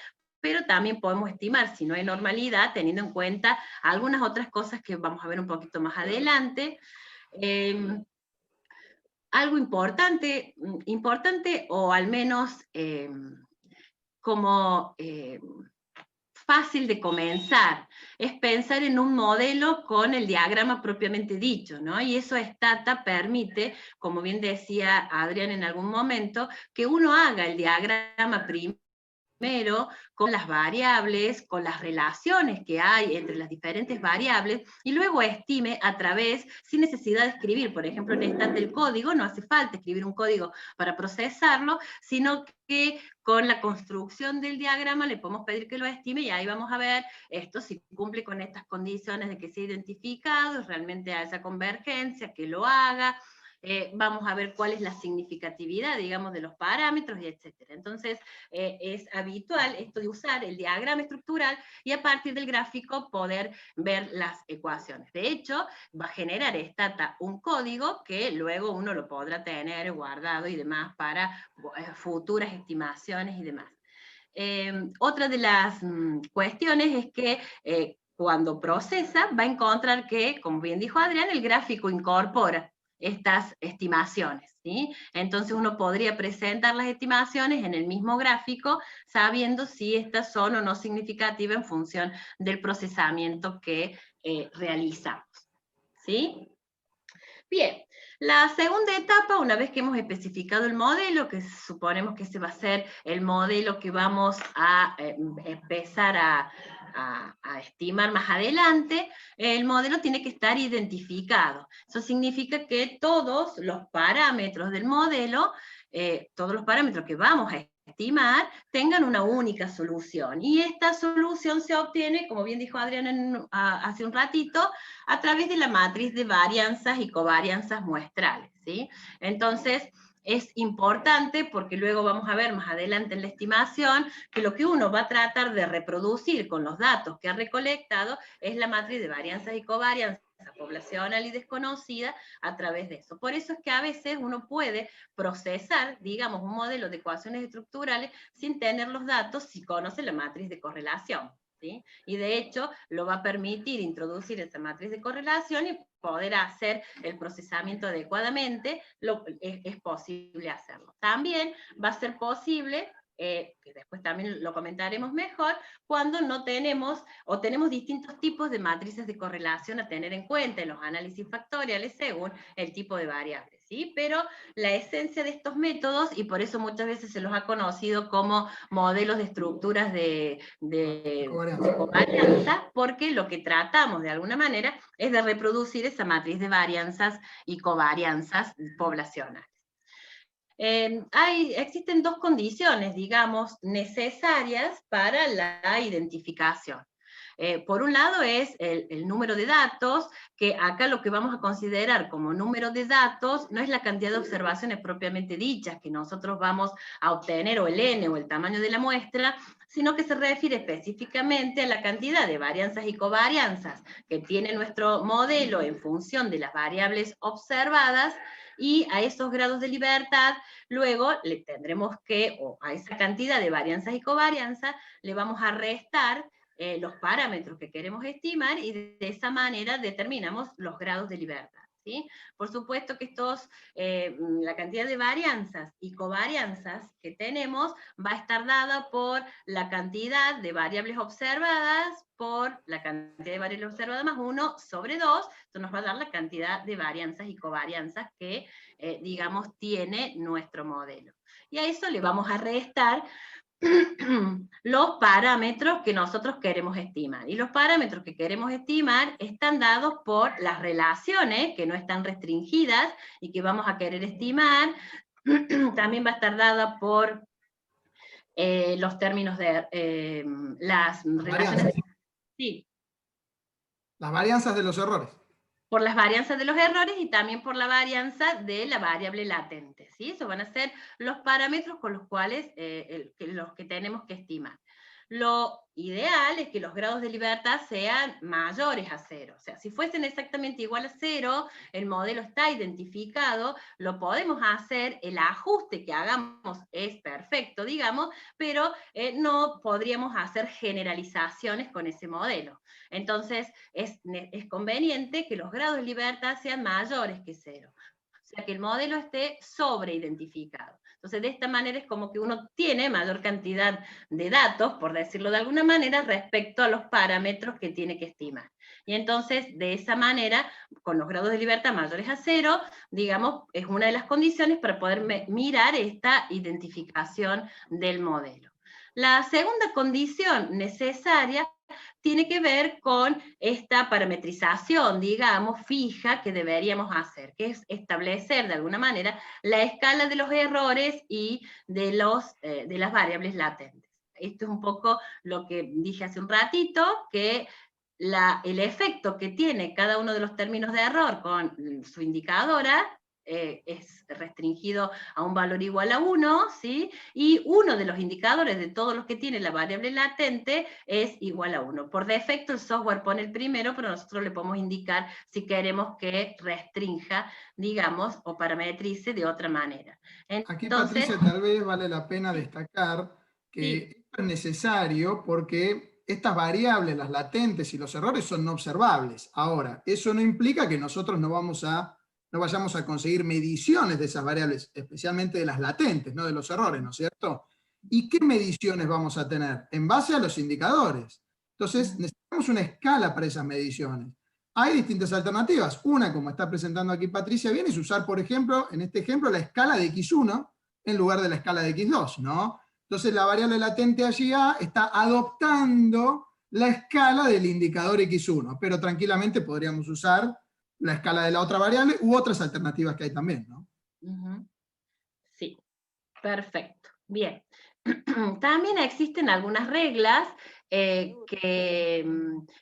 pero también podemos estimar si no hay normalidad, teniendo en cuenta algunas otras cosas que vamos a ver un poquito más adelante. Algo importante o al menos como fácil de comenzar, es pensar en un modelo con el diagrama propiamente dicho, ¿no? Y eso Stata permite, como bien decía Adrián en algún momento, que uno haga el diagrama primero con las variables, con las relaciones que hay entre las diferentes variables, y luego estime a través, sin necesidad de escribir, por ejemplo, en Stata el código, no hace falta escribir un código para procesarlo, sino que con la construcción del diagrama le podemos pedir que lo estime, y ahí vamos a ver esto si cumple con estas condiciones de que sea identificado, realmente haya convergencia, que lo haga. Vamos a ver cuál es la significatividad, digamos, de los parámetros, y etcétera. Entonces, es habitual esto de usar el diagrama estructural y a partir del gráfico poder ver las ecuaciones. De hecho, va a generar Stata un código que luego uno lo podrá tener guardado y demás para futuras estimaciones y demás. Otra de las cuestiones es que cuando procesa va a encontrar que, como bien dijo Adrián, el gráfico incorpora estas estimaciones, ¿sí? Entonces uno podría presentar las estimaciones en el mismo gráfico, sabiendo si estas son o no significativas en función del procesamiento que realizamos, ¿sí? Bien, la segunda etapa, una vez que hemos especificado el modelo, que suponemos que ese va a ser el modelo que vamos a empezar a estimar más adelante, el modelo tiene que estar identificado. Eso significa que todos los parámetros del modelo, todos los parámetros que vamos a estimar, tengan una única solución. Y esta solución se obtiene, como bien dijo Adrián hace un ratito, a través de la matriz de varianzas y covarianzas muestrales, ¿sí? Entonces, es importante porque luego vamos a ver más adelante en la estimación que lo que uno va a tratar de reproducir con los datos que ha recolectado es la matriz de varianzas y covarianzas poblacional y desconocida a través de eso. Por eso es que a veces uno puede procesar, digamos, un modelo de ecuaciones estructurales sin tener los datos si conoce la matriz de correlación, ¿sí? Y de hecho lo va a permitir introducir esa matriz de correlación y poder hacer el procesamiento adecuadamente, es posible hacerlo. También va a ser posible, que después también lo comentaremos mejor, cuando no tenemos, o tenemos distintos tipos de matrices de correlación a tener en cuenta en los análisis factoriales según el tipo de variables, ¿sí? Pero la esencia de estos métodos, y por eso muchas veces se los ha conocido como modelos de estructuras de covarianza, porque lo que tratamos de alguna manera es de reproducir esa matriz de varianzas y covarianzas poblacionales. Existen dos condiciones, digamos, necesarias para la identificación. Por un lado es el número de datos, que acá lo que vamos a considerar como número de datos no es la cantidad de observaciones propiamente dichas que nosotros vamos a obtener, o el n, o el tamaño de la muestra, sino que se refiere específicamente a la cantidad de varianzas y covarianzas que tiene nuestro modelo en función de las variables observadas, y a esos grados de libertad, luego le tendremos que, o a esa cantidad de varianzas y covarianzas, le vamos a restar los parámetros que queremos estimar, y de esa manera determinamos los grados de libertad, ¿sí? Por supuesto que la cantidad de varianzas y covarianzas que tenemos va a estar dada por la cantidad de variables observadas por la cantidad de variables observadas más 1 sobre 2, esto nos va a dar la cantidad de varianzas y covarianzas que, digamos, tiene nuestro modelo. Y a eso le vamos a restar los parámetros que nosotros queremos estimar. Y los parámetros que queremos estimar están dados por las relaciones, que no están restringidas y que vamos a querer estimar. También va a estar dada por los términos de las relaciones. Sí. Las varianzas de los errores. Por las varianzas de los errores y también por la varianza de la variable latente, ¿sí? Esos van a ser los parámetros con los cuales los que tenemos que estimar. Lo ideal es que los grados de libertad sean mayores a 0. O sea, si fuesen exactamente igual a 0, el modelo está identificado, lo podemos hacer, el ajuste que hagamos es perfecto, digamos, pero no podríamos hacer generalizaciones con ese modelo. Entonces, es conveniente que los grados de libertad sean mayores que 0. O sea, que el modelo esté sobreidentificado. Entonces, de esta manera es como que uno tiene mayor cantidad de datos, por decirlo de alguna manera, respecto a los parámetros que tiene que estimar. Y entonces, de esa manera, con los grados de libertad mayores a 0, digamos, es una de las condiciones para poder mirar esta identificación del modelo. La segunda condición necesaria tiene que ver con esta parametrización, digamos, fija que deberíamos hacer, que es establecer de alguna manera la escala de los errores y de las variables latentes. Esto es un poco lo que dije hace un ratito, que el efecto que tiene cada uno de los términos de error con su indicadora es restringido a un valor igual a 1, ¿sí? Y uno de los indicadores de todos los que tiene la variable latente es igual a 1. Por defecto el software pone el primero, pero nosotros le podemos indicar si queremos que restrinja, digamos, o parametrice de otra manera. Aquí, Patricia, tal vez vale la pena destacar que sí, esto es necesario porque estas variables, las latentes y los errores, son no observables. Ahora, eso no implica que nosotros no vayamos a conseguir mediciones de esas variables, especialmente de las latentes, no de los errores, ¿no es cierto? ¿Y qué mediciones vamos a tener? En base a los indicadores. Entonces, necesitamos una escala para esas mediciones. Hay distintas alternativas. Una, como está presentando aquí Patricia bien, es usar, por ejemplo, en este ejemplo, la escala de X1 en lugar de la escala de X2, ¿no? Entonces la variable latente allí A está adoptando la escala del indicador X1, pero tranquilamente podríamos usar la escala de la otra variable u otras alternativas que hay también, ¿no? Sí, perfecto. Bien. También existen algunas reglas que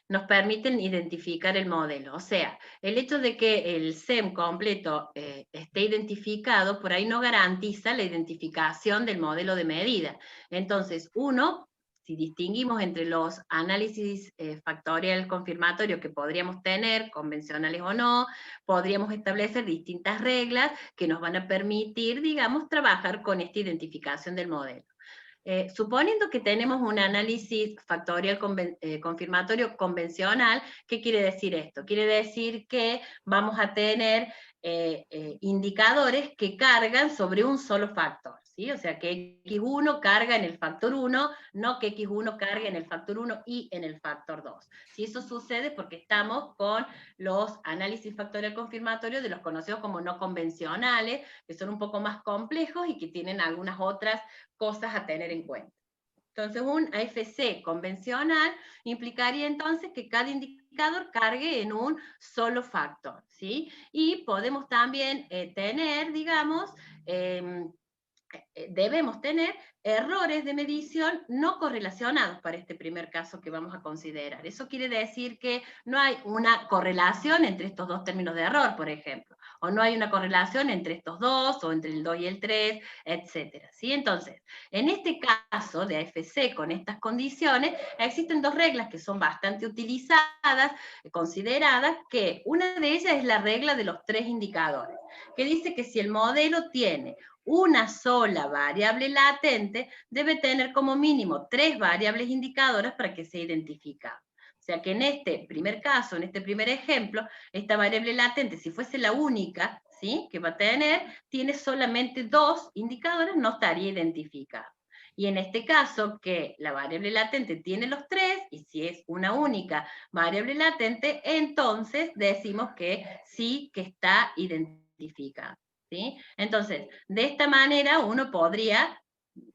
nos permiten identificar el modelo. O sea, el hecho de que el SEM completo esté identificado, por ahí no garantiza la identificación del modelo de medida. Entonces, uno, si distinguimos entre los análisis factorial confirmatorio que podríamos tener, convencionales o no, podríamos establecer distintas reglas que nos van a permitir, digamos, trabajar con esta identificación del modelo. Suponiendo que tenemos un análisis factorial confirmatorio convencional, ¿qué quiere decir esto? Quiere decir que vamos a tener indicadores que cargan sobre un solo factor, ¿sí? O sea, que x1 carga en el factor 1, no que x1 cargue en el factor 1 y en el factor 2. ¿Sí? Eso sucede porque estamos con los análisis factorial confirmatorio de los conocidos como no convencionales, que son un poco más complejos y que tienen algunas otras cosas a tener en cuenta. Entonces, un AFC convencional implicaría entonces que cada indicador cargue en un solo factor, ¿sí? Y podemos también tener, digamos, debemos tener errores de medición no correlacionados para este primer caso que vamos a considerar. Eso quiere decir que no hay una correlación entre estos dos términos de error, por ejemplo, o no hay una correlación entre estos dos, o entre el 2 y el 3, etc. ¿Sí? Entonces, en este caso de AFC con estas condiciones, existen dos reglas que son bastante utilizadas, consideradas, que una de ellas es la regla de los tres indicadores, que dice que si el modelo tiene una sola variable latente, debe tener como mínimo 3 variables indicadoras para que sea identificado. O sea que en este primer caso, en este primer ejemplo, esta variable latente, si fuese la única, ¿sí?, que va a tener, tiene solamente 2 indicadores, no estaría identificado. Y en este caso, que la variable latente tiene los 3, y si es una única variable latente, entonces decimos que sí que está identificado. ¿Sí? Entonces, de esta manera uno podría,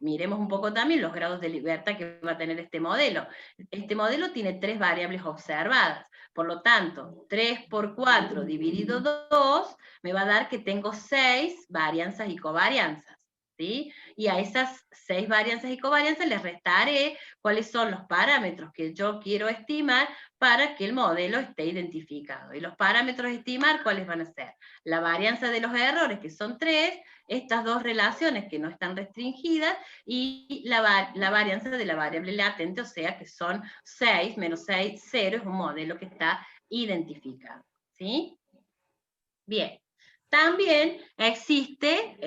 miremos un poco también los grados de libertad que va a tener este modelo. Este modelo tiene 3 variables observadas, por lo tanto, 3 por 4 dividido 2 me va a dar que tengo 6 varianzas y covarianzas. ¿Sí? Y a esas 6 varianzas y covarianzas les restaré cuáles son los parámetros que yo quiero estimar para que el modelo esté identificado. Y los parámetros a estimar, ¿cuáles van a ser? La varianza de los errores, que son 3, estas dos relaciones que no están restringidas, y la varianza de la variable latente, o sea que son 6 menos 6, 0, es un modelo que está identificado. ¿Sí? Bien. También existe,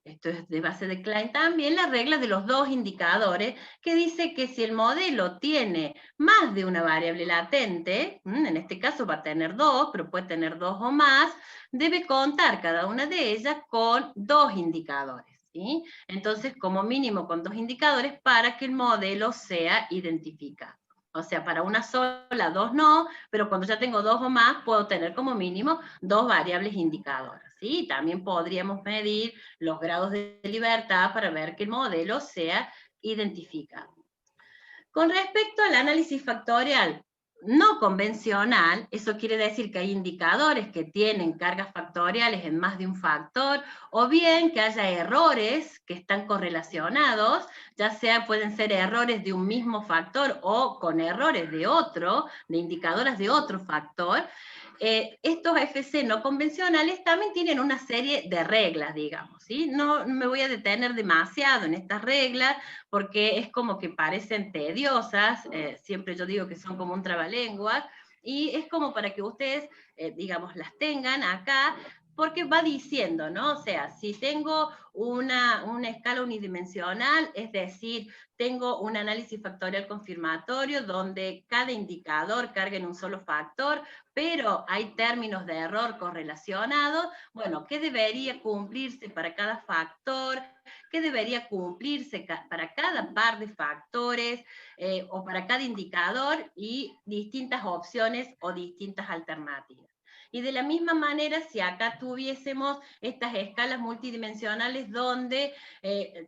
esto es de base de Klein también, la regla de los dos indicadores, que dice que si el modelo tiene más de una variable latente, en este caso va a tener 2, pero puede tener 2 o más, debe contar cada una de ellas con 2 indicadores. ¿Sí? Entonces, como mínimo con 2 indicadores para que el modelo sea identificado. O sea, para una sola, 2 no, pero cuando ya tengo 2 o más, puedo tener como mínimo 2 variables indicadoras. ¿Sí? También podríamos medir los grados de libertad para ver que el modelo sea identificado. Con respecto al análisis factorial no convencional, eso quiere decir que hay indicadores que tienen cargas factoriales en más de un factor, o bien que haya errores que están correlacionados, ya sea pueden ser errores de un mismo factor o con errores de otro, de indicadores de otro factor. Estos FC no convencionales también tienen una serie de reglas, digamos, ¿sí? No me voy a detener demasiado en estas reglas, porque es como que parecen tediosas, siempre yo digo que son como un trabalenguas, y es como para que ustedes, digamos, las tengan acá, porque va diciendo, ¿no? O sea, si tengo una escala unidimensional, es decir, tengo un análisis factorial confirmatorio donde cada indicador carga en un solo factor, pero hay términos de error correlacionados, bueno, ¿qué debería cumplirse para cada factor? ¿Qué debería cumplirse para cada par de factores o para cada indicador? Y distintas opciones o distintas alternativas. Y de la misma manera, si acá tuviésemos estas escalas multidimensionales donde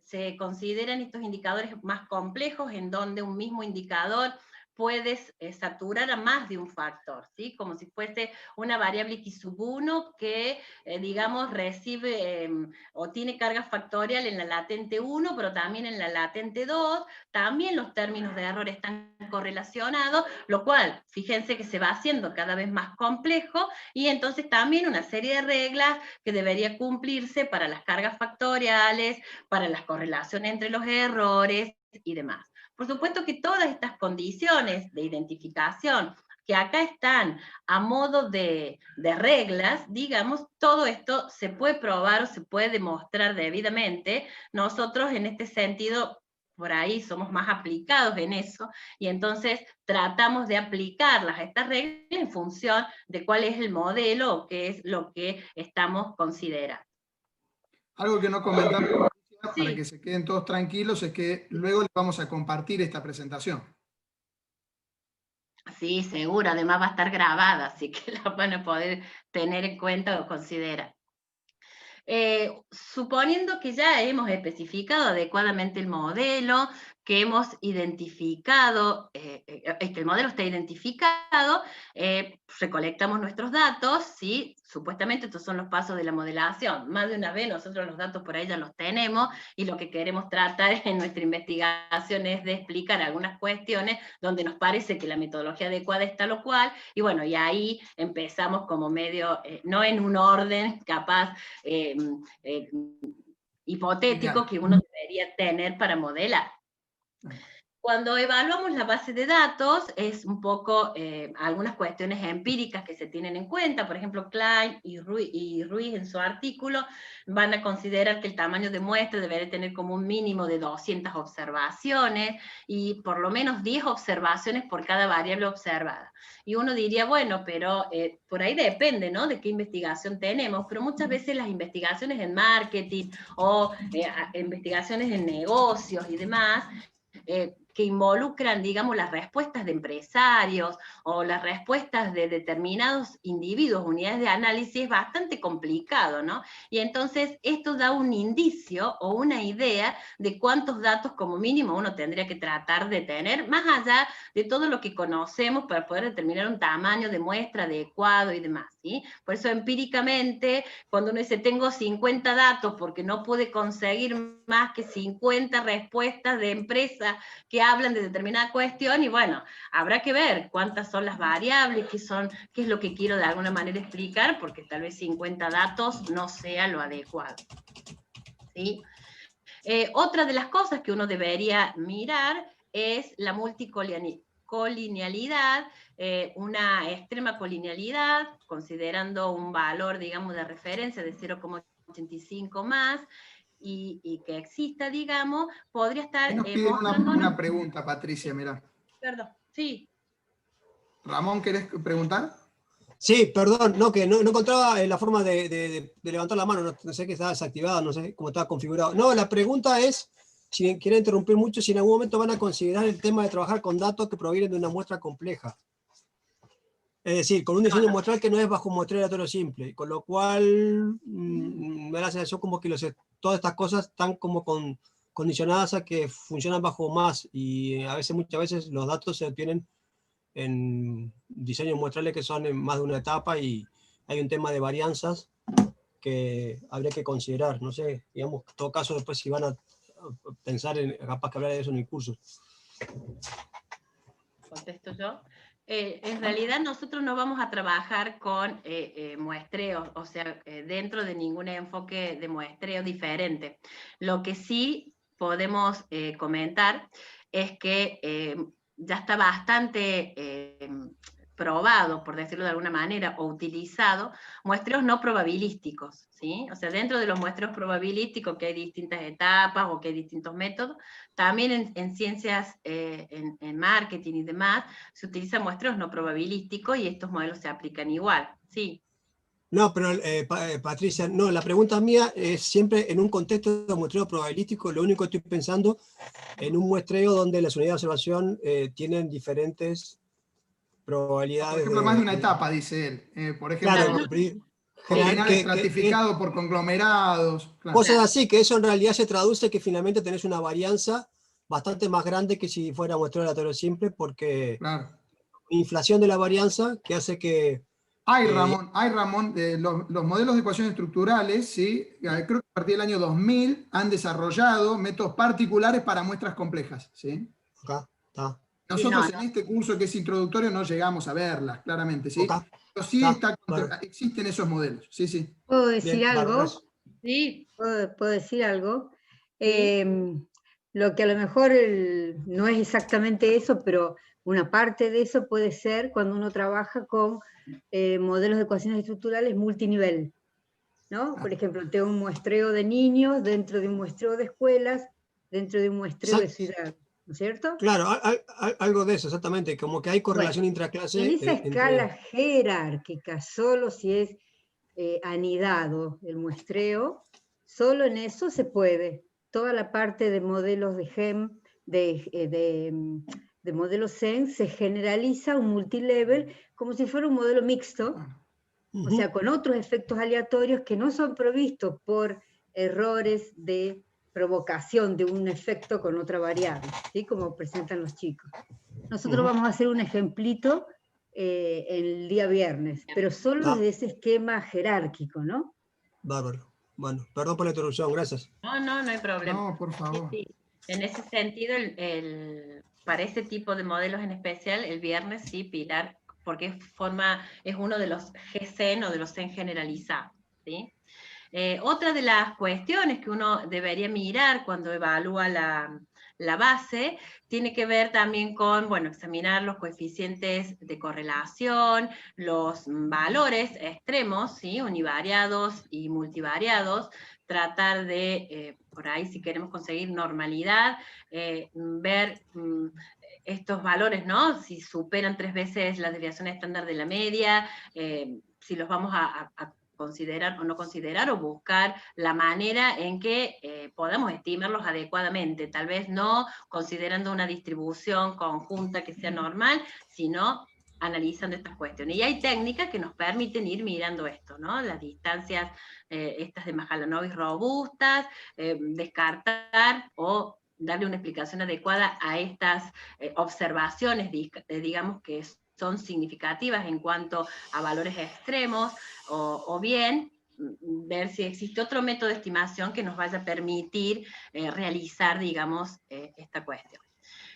se consideran estos indicadores más complejos, en donde un mismo indicador puedes saturar a más de un factor, ¿sí? Como si fuese una variable x sub 1 que, digamos, recibe o tiene carga factorial en la latente 1, pero también en la latente 2, también los términos de error están correlacionados, lo cual, fíjense que se va haciendo cada vez más complejo, y entonces también una serie de reglas que debería cumplirse para las cargas factoriales, para las correlaciones entre los errores y demás. Por supuesto que todas estas condiciones de identificación que acá están a modo de reglas, digamos, todo esto se puede probar o se puede demostrar debidamente. Nosotros en este sentido, por ahí somos más aplicados en eso, y entonces tratamos de aplicarlas a estas reglas en función de cuál es el modelo o qué es lo que estamos considerando. Algo que no comentamos, para Sí. que se queden todos tranquilos, es que luego les vamos a compartir esta presentación. Sí, seguro, además va a estar grabada, así que la van a poder tener en cuenta o considerar. Suponiendo que ya hemos especificado adecuadamente el modelo, que hemos identificado, que el modelo está identificado, recolectamos nuestros datos, ¿sí? Supuestamente estos son los pasos de la modelación. Más de una vez nosotros los datos por ahí ya los tenemos, y lo que queremos tratar en nuestra investigación es de explicar algunas cuestiones donde nos parece que la metodología adecuada es tal o cual, y bueno, y ahí empezamos como medio, no en un orden capaz, hipotético que uno debería tener para modelar. Cuando evaluamos la base de datos, es un poco algunas cuestiones empíricas que se tienen en cuenta. Por ejemplo, Klein y Ruiz en su artículo van a considerar que el tamaño de muestra debería tener como un mínimo de 200 observaciones y por lo menos 10 observaciones por cada variable observada. Y uno diría, bueno, pero por ahí depende, ¿no?, de qué investigación tenemos, pero muchas veces las investigaciones en marketing o investigaciones en negocios y demás, que involucran, digamos, las respuestas de empresarios o las respuestas de determinados individuos, unidades de análisis, es bastante complicado, ¿no? Y entonces esto da un indicio o una idea de cuántos datos como mínimo uno tendría que tratar de tener, más allá de todo lo que conocemos para poder determinar un tamaño de muestra adecuado y demás, ¿sí? Por eso empíricamente, cuando uno dice tengo 50 datos porque no pude conseguir más que 50 respuestas de empresas que hablan de determinada cuestión, y bueno, habrá que ver cuántas son las variables, qué es lo que quiero de alguna manera explicar, porque tal vez 50 datos no sea lo adecuado, ¿sí? Otra de las cosas que uno debería mirar es la multicolinealidad, una extrema colinealidad, considerando un valor, digamos, de referencia de 0,85 más, y que exista, digamos, podría estar Ahí nos piden una pregunta, Patricia, mirá. Perdón, sí. Ramón, ¿querés preguntar? Sí, perdón, no, que no encontraba la forma de levantar la mano, no sé que estaba desactivada, no sé cómo estaba configurado. No, la pregunta es, si quieren interrumpir mucho, si en algún momento van a considerar el tema de trabajar con datos que provienen de una muestra compleja. Es decir, con un diseño muestral que no es bajo un muestreo aleatorio simple, con lo cual me da la sensación como que todas estas cosas están como condicionadas a que funcionan bajo más, y muchas veces los datos se obtienen en diseños muestrales que son en más de una etapa, y hay un tema de varianzas que habría que considerar. No sé, digamos, en todo caso, después si van a pensar en capaz que hablar de eso en el curso. Contesto yo. En realidad nosotros no vamos a trabajar con muestreos, o sea, dentro de ningún enfoque de muestreo diferente. Lo que sí podemos comentar es que ya está bastante probado, por decirlo de alguna manera, o utilizado, muestreos no probabilísticos, ¿sí? O sea, dentro de los muestreos probabilísticos, que hay distintas etapas o que hay distintos métodos, también en ciencias, en marketing y demás, se utilizan muestreos no probabilísticos y estos modelos se aplican igual, ¿sí? No, pero Patricia, no, la pregunta mía es siempre en un contexto de muestreo probabilístico. Lo único que estoy pensando en un muestreo donde las unidades de observación tienen diferentes probabilidades. Por ejemplo, más de una etapa, dice él. Por ejemplo, claro, general estratificado por conglomerados. Claro. Cosas así, que eso en realidad se traduce que finalmente tenés una varianza bastante más grande que si fuera muestreo aleatorio simple, porque Claro. inflación de la varianza que hace que... Ramón, los modelos de ecuaciones estructurales, ¿sí? Creo que a partir del año 2000 han desarrollado métodos particulares para muestras complejas, ¿sí? Acá, está. Nosotros en este curso que es introductorio no llegamos a verlas, claramente, ¿sí? Acá, Pero sí bueno. existen esos modelos, sí, sí. ¿Puedo decir Bien, algo? Sí. ¿Puedo decir algo? Sí. Lo que a lo mejor no es exactamente eso, pero una parte de eso puede ser cuando uno trabaja con modelos de ecuaciones estructurales multinivel, ¿no? Por ejemplo, tengo un muestreo de niños dentro de un muestreo de escuelas, dentro de un muestreo de ciudad, ¿no es cierto? Claro, algo de eso, exactamente, como que hay correlación Bueno, intraclase en esa escala entre... jerárquica, solo si es anidado el muestreo, solo en eso se puede. Toda la parte de modelos de GEM, de modelos SEN, se generaliza un multilevel como si fuera un modelo mixto, o sea, con otros efectos aleatorios que no son provistos por errores de provocación de un efecto con otra variable, ¿sí? Como presentan los chicos. Nosotros vamos a hacer un ejemplito el día viernes, pero solo desde ese esquema jerárquico, ¿no? Bárbaro. Bueno, perdón por la interrupción, gracias. No hay problema. No, por favor. Sí. En ese sentido, para ese tipo de modelos en especial, el viernes sí, Pilar, porque es uno de los GCN o de los CEN generalizados, ¿sí? Otra de las cuestiones que uno debería mirar cuando evalúa la base tiene que ver también con, bueno, examinar los coeficientes de correlación, los valores extremos, ¿sí? Univariados y multivariados, tratar de, por ahí si queremos conseguir normalidad, ver estos valores, ¿no? Si superan 3 veces la desviación estándar de la media, si los vamos a considerar o no considerar, o buscar la manera en que podamos estimarlos adecuadamente, tal vez no considerando una distribución conjunta que sea normal, sino analizando estas cuestiones. Y hay técnicas que nos permiten ir mirando esto, ¿no? Las distancias, estas de Mahalanobis robustas, descartar o darle una explicación adecuada a estas observaciones, digamos, que son significativas en cuanto a valores extremos, o bien ver si existe otro método de estimación que nos vaya a permitir realizar, digamos, esta cuestión.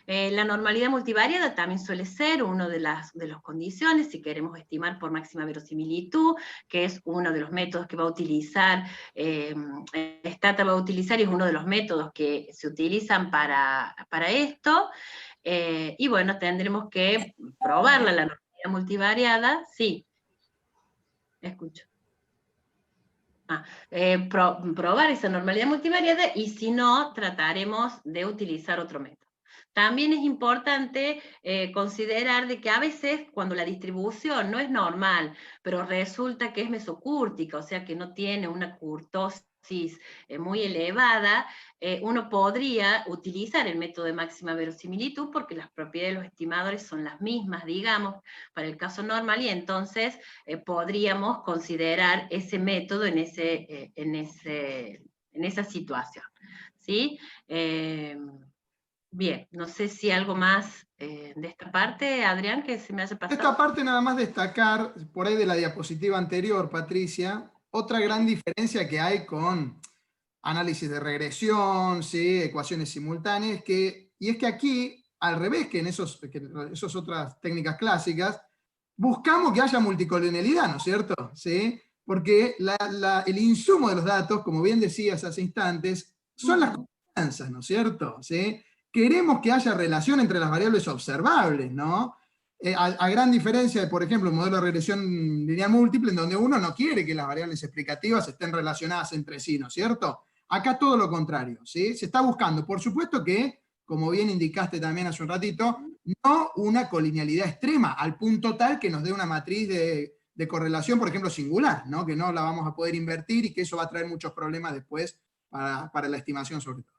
La normalidad multivariada también suele ser una de las condiciones, si queremos estimar por máxima verosimilitud, que es uno de los métodos que va a utilizar, Stata va a utilizar, y es uno de los métodos que se utilizan para esto. Y bueno, tendremos que probarla, la normalidad multivariada, sí. Escucho. Probar esa normalidad multivariada, y si no, trataremos de utilizar otro método. También es importante considerar de que a veces cuando la distribución no es normal, pero resulta que es mesocúrtica, o sea que no tiene una curtosis muy elevada, uno podría utilizar el método de máxima verosimilitud porque las propiedades de los estimadores son las mismas, digamos, para el caso normal, y entonces podríamos considerar ese método en esa situación, ¿sí? Bien, no sé si algo más de esta parte, Adrián, que se me haya pasado. Esta parte nada más destacar, por ahí de la diapositiva anterior, Patricia, otra gran diferencia que hay con análisis de regresión, ¿sí? Ecuaciones simultáneas, y es que aquí, al revés que en esas otras técnicas clásicas, buscamos que haya multicolonialidad, ¿no es cierto? ¿Sí? Porque el insumo de los datos, como bien decías hace instantes, son las confianzas, ¿no es cierto? ¿Sí? Queremos que haya relación entre las variables observables, ¿no? A gran diferencia de, por ejemplo, un modelo de regresión lineal múltiple, en donde uno no quiere que las variables explicativas estén relacionadas entre sí, ¿no es cierto? Acá todo lo contrario, ¿sí? Se está buscando, por supuesto que, como bien indicaste también hace un ratito, no una colinealidad extrema, al punto tal que nos dé una matriz de correlación, por ejemplo, singular, ¿no? Que no la vamos a poder invertir y que eso va a traer muchos problemas después para la estimación sobre todo.